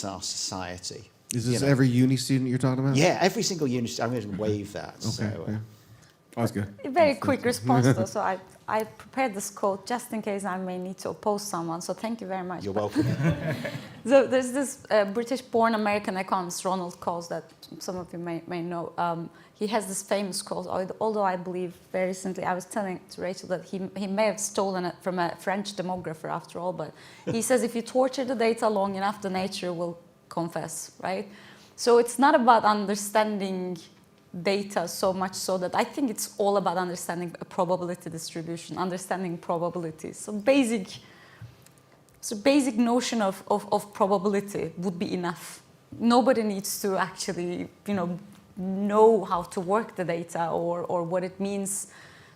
our society. Is this every uni student you're talking about? Yeah, every single uni student. I'm going to wave that. Okay. So, Yeah. That was good. A very quick response though, so I prepared this quote just in case I may need to oppose someone, so thank you very much. You're welcome. So there's this British-born American economist, Ronald Coase, that some of you may know. He has this famous quote, although I believe very recently, I was telling to Rachel that he may have stolen it from a French demographer after all, but he says if you torture the data long enough, the nature will confess, right? So it's not about understanding data so much so that I think it's all about understanding a probability distribution, understanding probabilities. So basic notion of probability would be enough. Nobody needs to actually, know how to work the data or what it means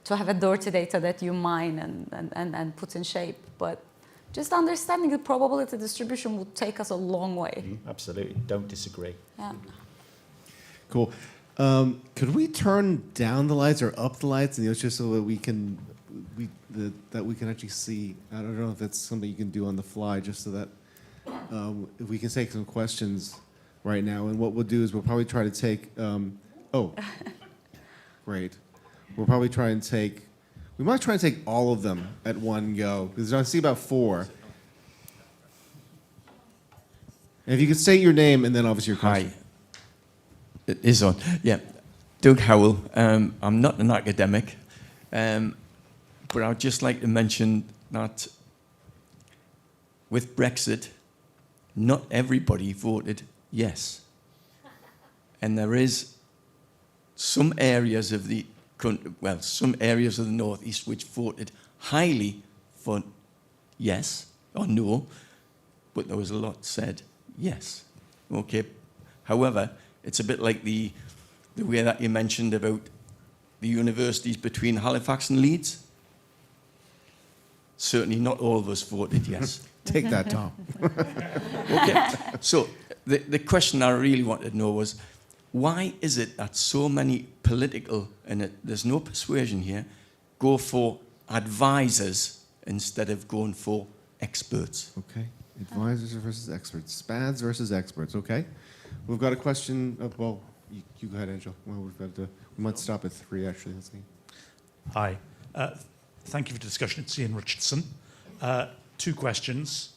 to have a dirty data that you mine and put in shape. But just understanding the probability distribution would take us a long way. Absolutely. Don't disagree. Yeah. Cool. Could we turn down the lights or up the lights, and just so that we can actually see? I don't know if that's something you can do on the fly, just so that if we can take some questions right now. And what we'll do is we'll probably try to take. Great. We'll probably try and take. We might try and take all of them at one go, because I see about 4. And if you could say your name and then obviously your question. Hi. It is on. Yeah. Doug Howell. I'm not an academic, but I'd just like to mention that with Brexit, not everybody voted yes. And there is some areas of the country, some areas of the Northeast which voted highly for yes or no, but there was a lot said yes. Okay. However, it's a bit like the way that you mentioned about the universities between Halifax and Leeds? Certainly not all of us voted yes. Take that, Tom. Okay, so the question I really wanted to know was, why is it that so many political, and there's no persuasion here, go for advisors instead of going for experts? Okay. Advisors versus experts. SPADs versus experts. Okay. We've got a question. Well, you go ahead, Angel. Well, we might stop at 3, actually. Let's see. Hi. Thank you for the discussion. It's Ian Richardson. 2 questions.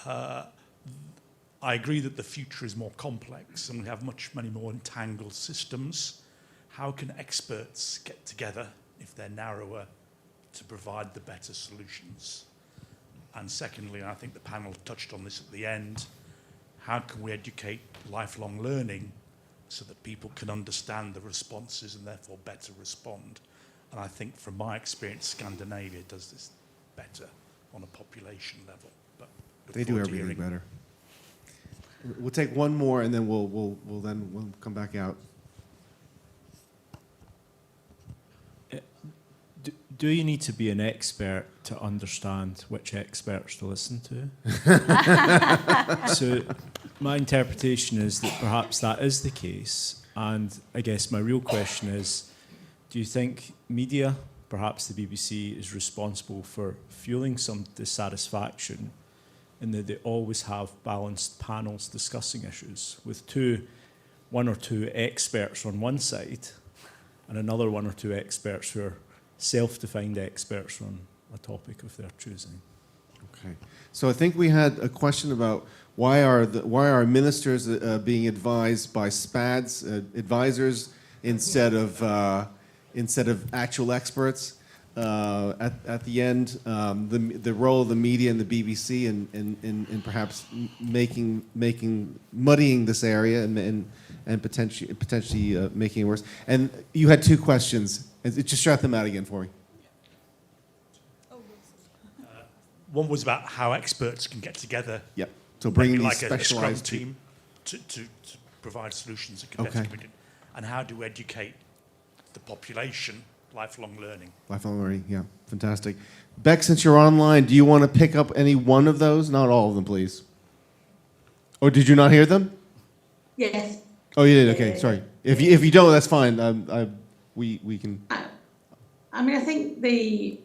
I agree that the future is more complex and we have many more entangled systems. How can experts get together, if they're narrower, to provide the better solutions? And secondly, and I think the panel touched on this at the end, how can we educate lifelong learning so that people can understand the responses and therefore better respond? And I think from my experience, Scandinavia does this better on a population level. But They do everything better. We'll take one more, and then we'll come back out. Do you need to be an expert to understand which experts to listen to? So my interpretation is that perhaps that is the case. And I guess my real question is, do you think media, perhaps the BBC, is responsible for fueling some dissatisfaction in that they always have balanced panels discussing issues with one or two experts on one side and another 1 or 2 experts who are self-defined experts on a topic of their choosing? Okay. So I think we had a question about why are ministers being advised by SPADs, advisors, instead of actual experts. At the end, the role of the media and the BBC in perhaps muddying this area and potentially making it worse. And you had 2 questions. Just shout them out again for me. one was about how experts can get together. Yep. So bringing maybe these like a scrum specialized team to provide solutions that can better Okay. communicate. And how do we educate the population lifelong learning? Lifelong learning, yeah, fantastic. Beck, since you're online, do you want to pick up any one of those? Not all of them, please. Or did you not hear them? Yes. Oh, you did. Okay, sorry. If you don't, that's fine. We can. I mean, I think the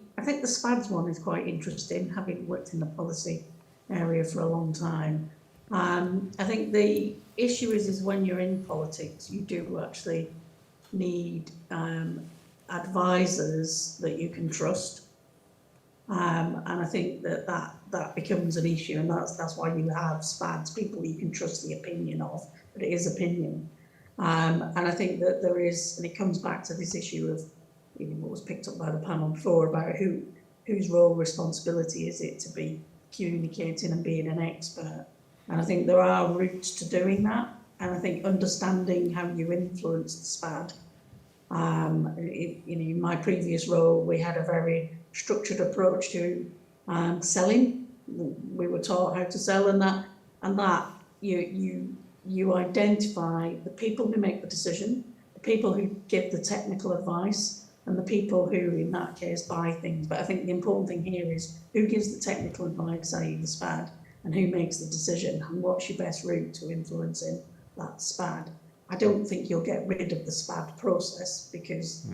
SPADS one is quite interesting, having worked in the policy area for a long time. I think the issue is when you're in politics, you do actually need advisors that you can trust. And I think that becomes an issue, and that's why you have SPADs, people you can trust the opinion of, but it is opinion. And I think that there is, and it comes back to this issue of what was picked up by the panel before about whose role, responsibility is it to be communicating and being an expert. And I think there are routes to doing that, and I think understanding how you influence the SPAD. In my previous role, we had a very structured approach to selling. We were taught how to sell, and that you identify the people who make the decision, the people who give the technical advice, and the people who, in that case, buy things. But I think the important thing here is who gives the technical advice, i.e. the SPAD, and who makes the decision, and what's your best route to influencing that SPAD. I don't think you'll get rid of the SPAD process because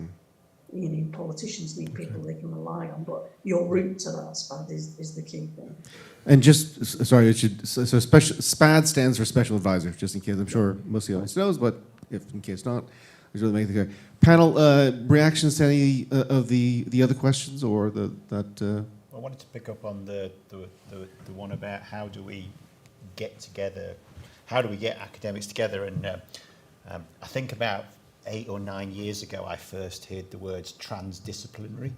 politicians need people they can rely on, but your route to that SPAD is the key thing. And just sorry, so special SPAD stands for Special Advisor, just in case. I'm sure most of the audience knows, but if in case not, I just want to make it clear. Panel reactions to any of the other questions or that. I wanted to pick up on the one about how do we get together, how do we get academics together, and I think about 8 or 9 years ago I first heard the words transdisciplinary,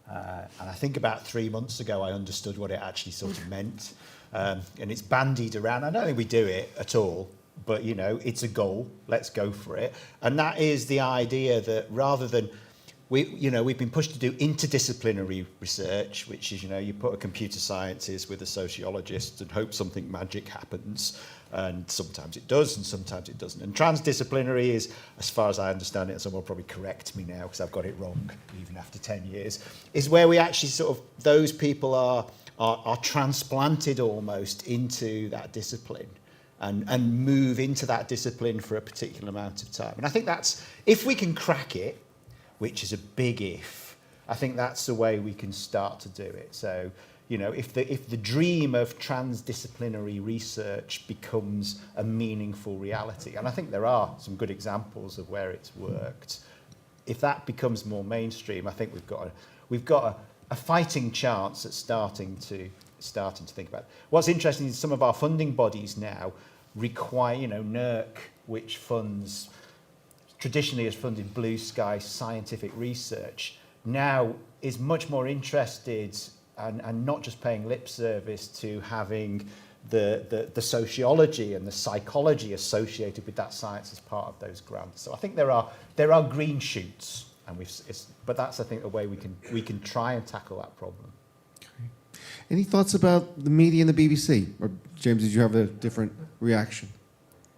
and I think about 3 months ago I understood what it actually sort of meant, and it's bandied around. I don't think we do it at all, but it's a goal, let's go for it. And that is the idea that rather than we've been pushed to do interdisciplinary research, which is, you put a computer scientist with a sociologist and hope something magic happens. And sometimes it does, and sometimes it doesn't. And transdisciplinary is, as far as I understand it, and someone will probably correct me now because I've got it wrong, even after 10 years, is where we actually sort of, those people are transplanted almost into that discipline and move into that discipline for a particular amount of time. And I think that's, if we can crack it, which is a big if, I think that's the way we can start to do it. So, if the dream of transdisciplinary research becomes a meaningful reality, and I think there are some good examples of where it's worked, if that becomes more mainstream, I think we've got a fighting chance at starting to think about it. What's interesting is some of our funding bodies now require, NERC, which traditionally has funded blue sky scientific research, now is much more interested and not just paying lip service to having the sociology and the psychology associated with that science as part of those grants. So I think there are green shoots, and but that's, I think, a way we can try and tackle that problem. Okay. Any thoughts about the media and the BBC? Or James, did you have a different reaction?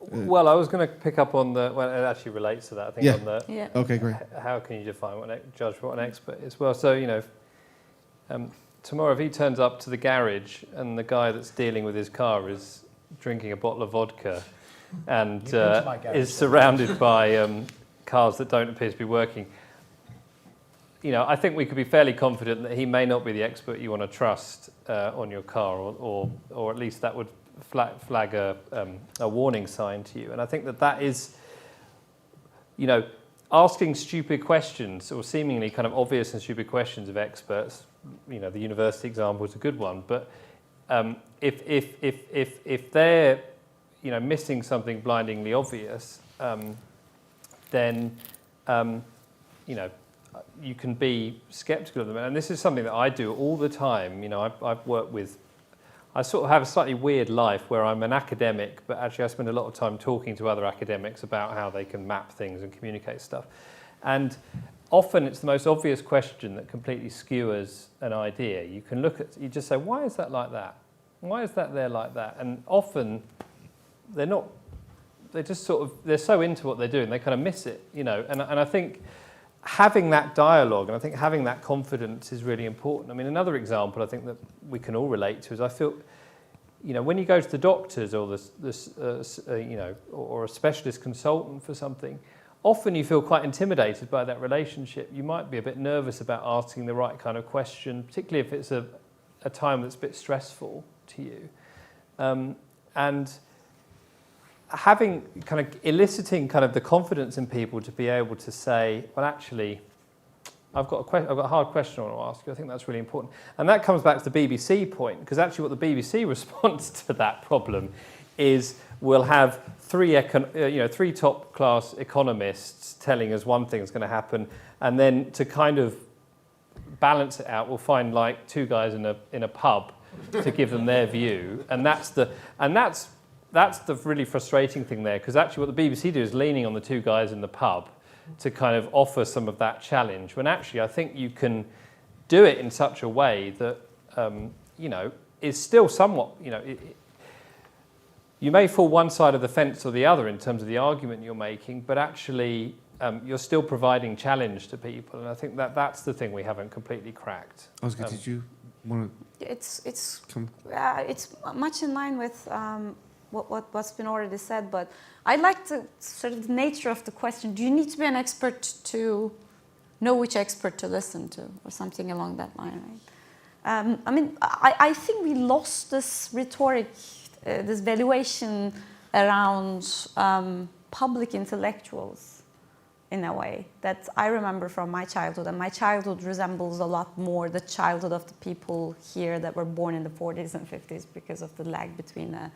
Well, I was going to pick up on it actually relates to that, I think, on the Okay, great. how can you define judge what an expert is? Well, so, tomorrow if he turns up to the garage and the guy that's dealing with his car is drinking a bottle of vodka and is surrounded by cars that don't appear to be working, I think we could be fairly confident that he may not be the expert you want to trust on your car, or at least that would flag a warning sign to you. And I think that is, asking stupid questions, or seemingly kind of obvious and stupid questions of experts. The university example is a good one. But if they're missing something blindingly obvious, then you can be skeptical of them. And this is something that I do all the time. I've worked with. I sort of have a slightly weird life where I'm an academic, but actually I spend a lot of time talking to other academics about how they can map things and communicate stuff. And often it's the most obvious question that completely skewers an idea. You can you just say, why is that like that? Why is that there like that? And often they're so into what they're doing, they kind of miss it, And I think having that dialogue and I think having that confidence is really important. I mean, another example I think that we can all relate to is I feel, when you go to the doctors or or a specialist consultant for something, often you feel quite intimidated by that relationship. You might be a bit nervous about asking the right kind of question, particularly if it's a time that's a bit stressful to you. And having eliciting the confidence in people to be able to say, well, actually, I've got a hard question I want to ask you. I think that's really important. And that comes back to the BBC point, because actually what the BBC response to that problem is we'll have three top-class economists telling us one thing's going to happen, and then to kind of balance it out, we'll find two guys in a pub to give them their view, and that's the really frustrating thing there, because actually what the BBC do is leaning on the two guys in the pub to kind of offer some of that challenge, when actually I think you can do it in such a way that is still somewhat you may fall one side of the fence or the other in terms of the argument you're making, but actually you're still providing challenge to people, and I think that's the thing we haven't completely cracked. Oscar, did you want to? It's much in line with what's been already said, but I like the the nature of the question. Do you need to be an expert to know which expert to listen to, or something along that line? Right? I think we lost this rhetoric, this valuation around public intellectuals in a way that I remember from my childhood, and my childhood resembles a lot more the childhood of the people here that were born in the 40s and 50s because of the lag between a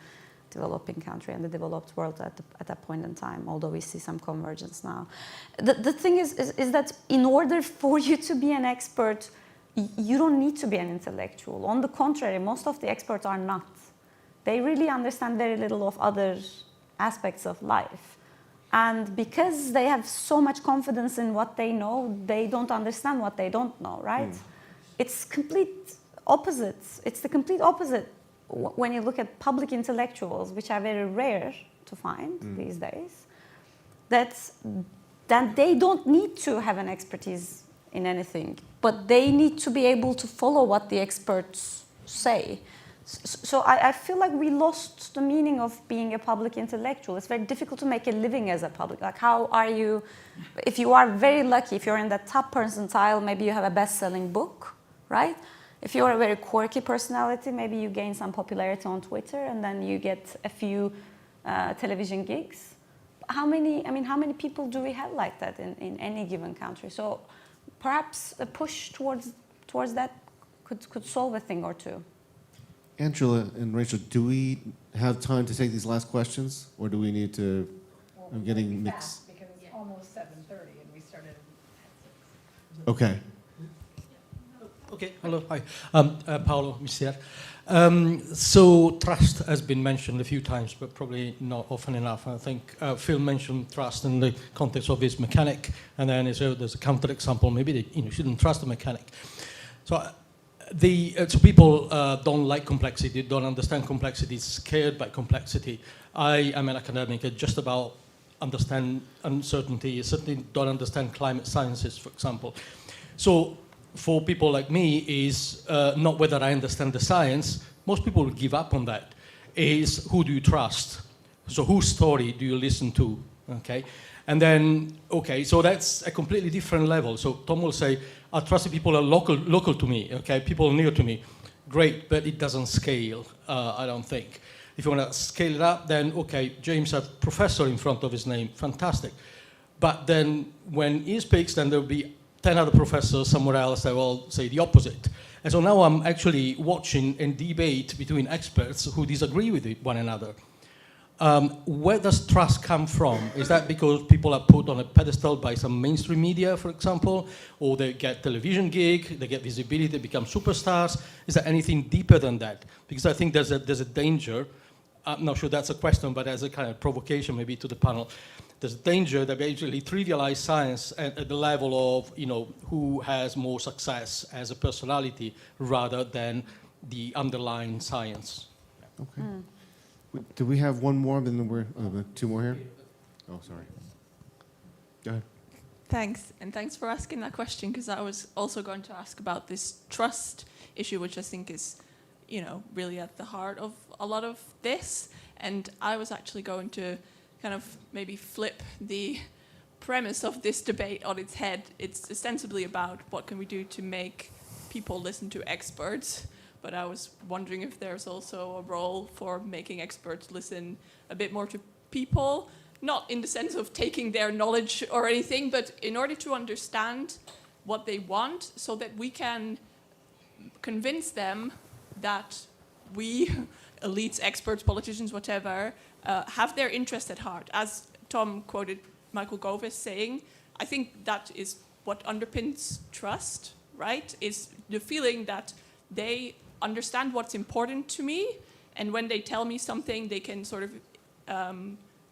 developing country and the developed world at that point in time, although we see some convergence now. The thing is that in order for you to be an expert, you don't need to be an intellectual. On the contrary, most of the experts are not. They really understand very little of other aspects of life. And because they have so much confidence in what they know, they don't understand what they don't know, right? It's complete opposites. It's the complete opposite when you look at public intellectuals, which are very rare to find these days, that they don't need to have an expertise in anything, but they need to be able to follow what the experts say. So I feel like we lost the meaning of being a public intellectual. It's very difficult to make a living as a public. Like, how are you, if you are very lucky, if you're in the top percentile, maybe you have a best-selling book, right? If you're a very quirky personality, maybe you gain some popularity on Twitter and then you get a few television gigs. How many people do we have like that in any given country? So perhaps a push towards that could solve a thing or two. Angela and Rachel, do we have time to take these last questions, or do we need to? I'm getting mixed. Because it's almost 7:30 and we started at 6. Okay. Okay, hello, hi. Paolo Missier. So trust has been mentioned a few times, but probably not often enough. I think Phil mentioned trust in the context of his mechanic, and then there's a counterexample. Maybe you shouldn't trust the mechanic. So people don't like complexity, don't understand complexity, scared by complexity. I am an academic. I just about understand uncertainty. I certainly don't understand climate sciences, for example. So for people like me is not whether I understand the science. Most people give up on that. Is who do you trust? So whose story do you listen to? Okay, and then so that's a completely different level. So Tom will say, I trust the people are local to me. Okay, people near to me. Great, but it doesn't scale. I don't think. If you want to scale it up, then James has professor in front of his name. Fantastic. But then when he speaks, then there'll be 10 other professors somewhere else that will say the opposite. And so now I'm actually watching a debate between experts who disagree with one another. Where does trust come from? Is that because people are put on a pedestal by some mainstream media, for example, or they get television gig, they get visibility, they become superstars? Is there anything deeper than that? Because I think there's a danger. I'm not sure that's a question, but as a kind of provocation maybe to the panel. There's a danger that we actually trivialize science at the level of, who has more success as a personality rather than the underlying science. Okay. Do we have one more? Then we're two more here. Oh, sorry. Go ahead. Thanks, and thanks for asking that question, because I was also going to ask about this trust issue, which I think is, really at the heart of a lot of this. And I was actually going to kind of maybe flip the premise of this debate on its head. It's ostensibly about what can we do to make people listen to experts, but I was wondering if there's also a role for making experts listen a bit more to people, not in the sense of taking their knowledge or anything, but in order to understand what they want so that we can convince them that we, elites, experts, politicians, whatever, have their interest at heart. As Tom quoted Michael Gove saying, I think that is what underpins trust, right? Is the feeling that they understand what's important to me, and when they tell me something, they can sort of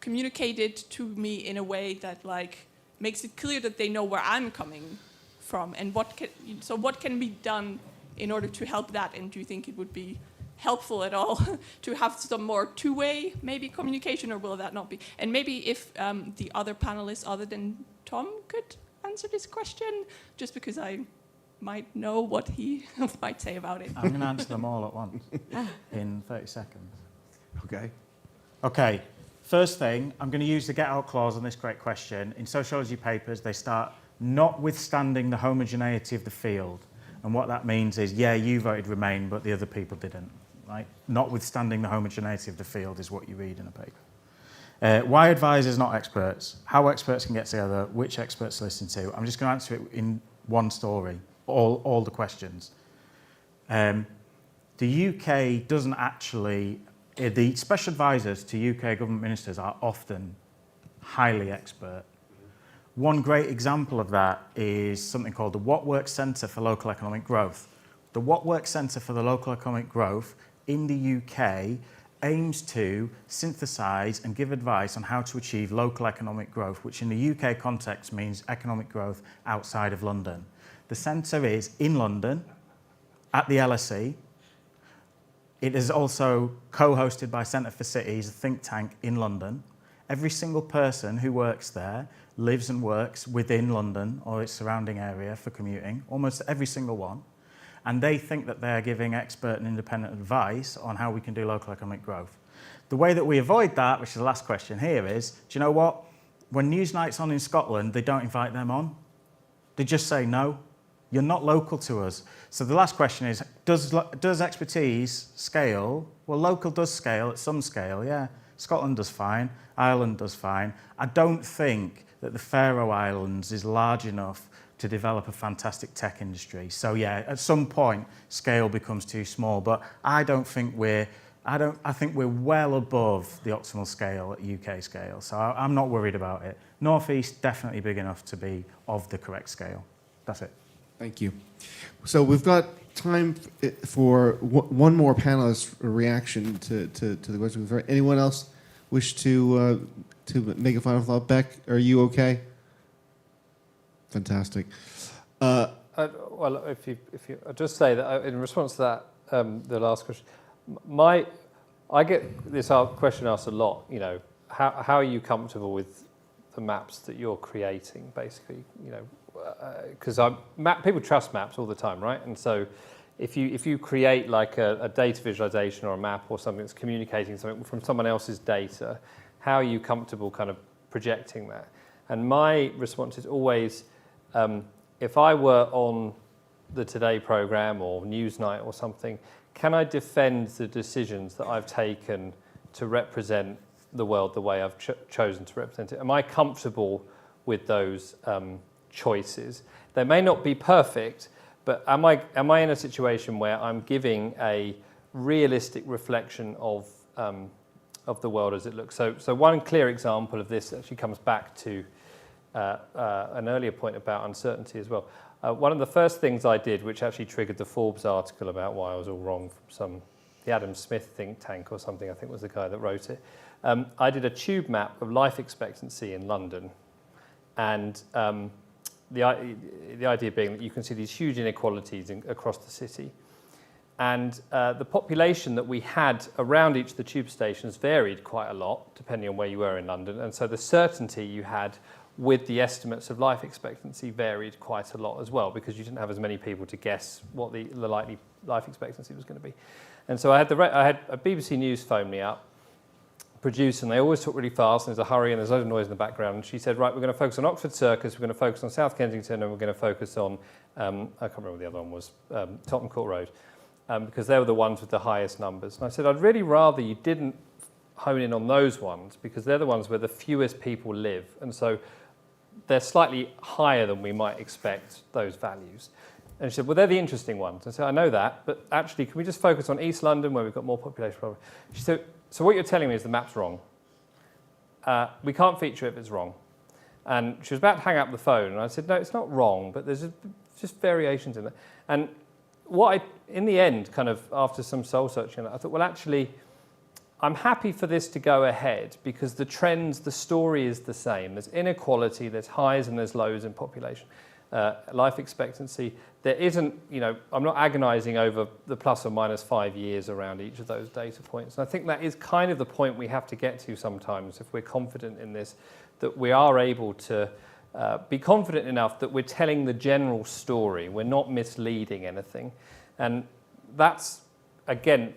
communicate it to me in a way that makes it clear that they know where I'm coming from, and what can be done in order to help that. And do you think it would be helpful at all to have some more two-way maybe communication, or will that not be? And maybe if the other panelists other than Tom could answer this question, just because I might know what he might say about it. I'm going to answer them all at once in 30 seconds. Okay. Okay, first thing, I'm going to use the get out clause on this great question. In sociology papers, they start notwithstanding the homogeneity of the field. And what that means is, yeah, you voted Remain, but the other people didn't, right? Notwithstanding the homogeneity of the field is what you read in a paper. Why advisors, not experts? How experts can get together, which experts to listen to. I'm just going to answer it in one story, all the questions. The UK doesn't actually, the special advisors to UK government ministers are often highly expert. One great example of that is something called the What Works Centre for Local Economic Growth. The What Works Centre for the Local Economic Growth in the UK aims to synthesize and give advice on how to achieve local economic growth, which in the UK context means economic growth outside of London. The centre is in London at the LSE. It is also co-hosted by Centre for Cities, a think tank in London. Every single person who works there lives and works within London or its surrounding area for commuting, almost every single one. And they think that they're giving expert and independent advice on how we can do local economic growth. The way that we avoid that, which is the last question here, is, do you know what? When Newsnight's on in Scotland, they don't invite them on. They just say, no, you're not local to us. So the last question is, does expertise scale? Well, local does scale at some scale, yeah. Scotland does fine, Ireland does fine. I don't think that the Faroe Islands is large enough to develop a fantastic tech industry. So yeah, at some point, scale becomes too small. But I think we're well above the optimal scale at UK scale. So I'm not worried about it. North East, definitely big enough to be of the correct scale. That's it. Thank you. So we've got time for one more panelist reaction to the question. Anyone else wish to make a final thought? Beck, are you okay? Fantastic. Well, if you I'll just say that in response to that, the last question, I get this question asked a lot. You know, how are you comfortable with the maps that you're creating? Basically, you know, because people trust maps all the time, right? And so, if you create like a data visualization or a map or something that's communicating something from someone else's data, how are you comfortable kind of projecting that? And my response is always, if I were on the Today programme or Newsnight or something, can I defend the decisions that I've taken to represent the world the way I've chosen to represent it? Am I comfortable with those choices? They may not be perfect, but am I in a situation where I'm giving a realistic reflection of the world as it looks? So one clear example of this actually comes back to an earlier point about uncertainty as well. One of the first things I did, which actually triggered the Forbes article about why I was all wrong from the Adam Smith think tank or something, I think was the guy that wrote it. I did a tube map of life expectancy in London, and the idea being that you can see these huge inequalities across the city. And the population that we had around each of the tube stations varied quite a lot, depending on where you were in London. And so the certainty you had with the estimates of life expectancy varied quite a lot as well, because you didn't have as many people to guess what the likely life expectancy was going to be. And so I had a BBC News phone me up, producer, and they always talk really fast, and there's a hurry, and there's a lot of noise in the background. And she said, right, we're going to focus on Oxford Circus, we're going to focus on South Kensington, and we're going to focus on, I can't remember what the other one was, Tottenham Court Road, because they were the ones with the highest numbers. And I said, I'd really rather you didn't hone in on those ones, because they're the ones where the fewest people live. And so they're slightly higher than we might expect, those values. And she said, well, they're the interesting ones. I said, I know that, but actually, can we just focus on East London, where we've got more population problems? She said, so what you're telling me is the map's wrong. We can't feature it if it's wrong. And she was about to hang up the phone, and I said, no, it's not wrong, but there's just variations in it. And in the end, kind of after some soul searching, I thought, well, actually, I'm happy for this to go ahead, because the trends, the story is the same. There's inequality, there's highs and there's lows in population. Life expectancy, there isn't, I'm not agonizing over the plus or minus 5 years around each of those data points. And I think that is kind of the point we have to get to sometimes, if we're confident in this, that we are able to be confident enough that we're telling the general story, we're not misleading anything. And that's, again,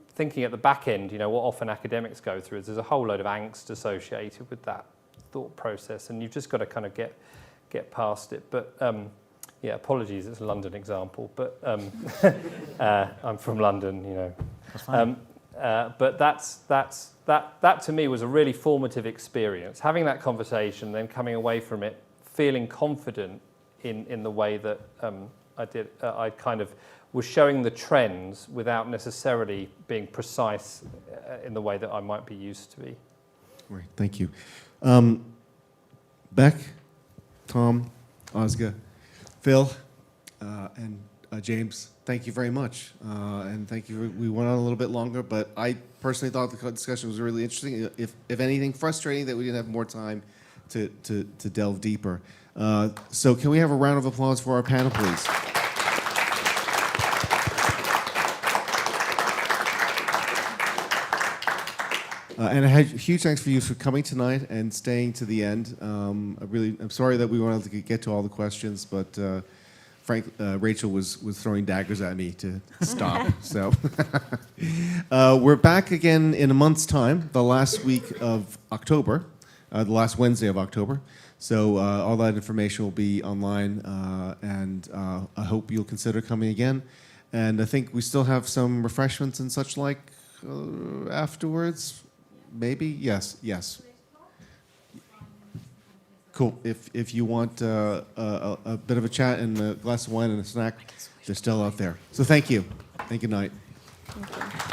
thinking at the back end, what often academics go through is there's a whole load of angst associated with that thought process, and you've just got to kind of get past it. But yeah, apologies, it's a London example, but I'm from London, That's fine. But that to me was a really formative experience. Having that conversation, then coming away from it, feeling confident in the way that I did. I kind of was showing the trends without necessarily being precise in the way that I might be used to be. Right, thank you. Beck, Tom, Ozga, Phil, and James, thank you very much. And thank you. We went on a little bit longer, but I personally thought the discussion was really interesting. If anything, frustrating that we didn't have more time to delve deeper. So can we have a round of applause for our panel, please? And a huge thanks for you for coming tonight and staying to the end. I'm sorry that we weren't able to get to all the questions, but Rachel was throwing daggers at me to stop. So we're back again in a month's time, the last week of October, the last Wednesday of October. So all that information will be online, and I hope you'll consider coming again. And I think we still have some refreshments and such like afterwards. Maybe? Yes. Cool. If you want a bit of a chat and a glass of wine and a snack, they're still out there. So thank you. Thank you, night. Thank you.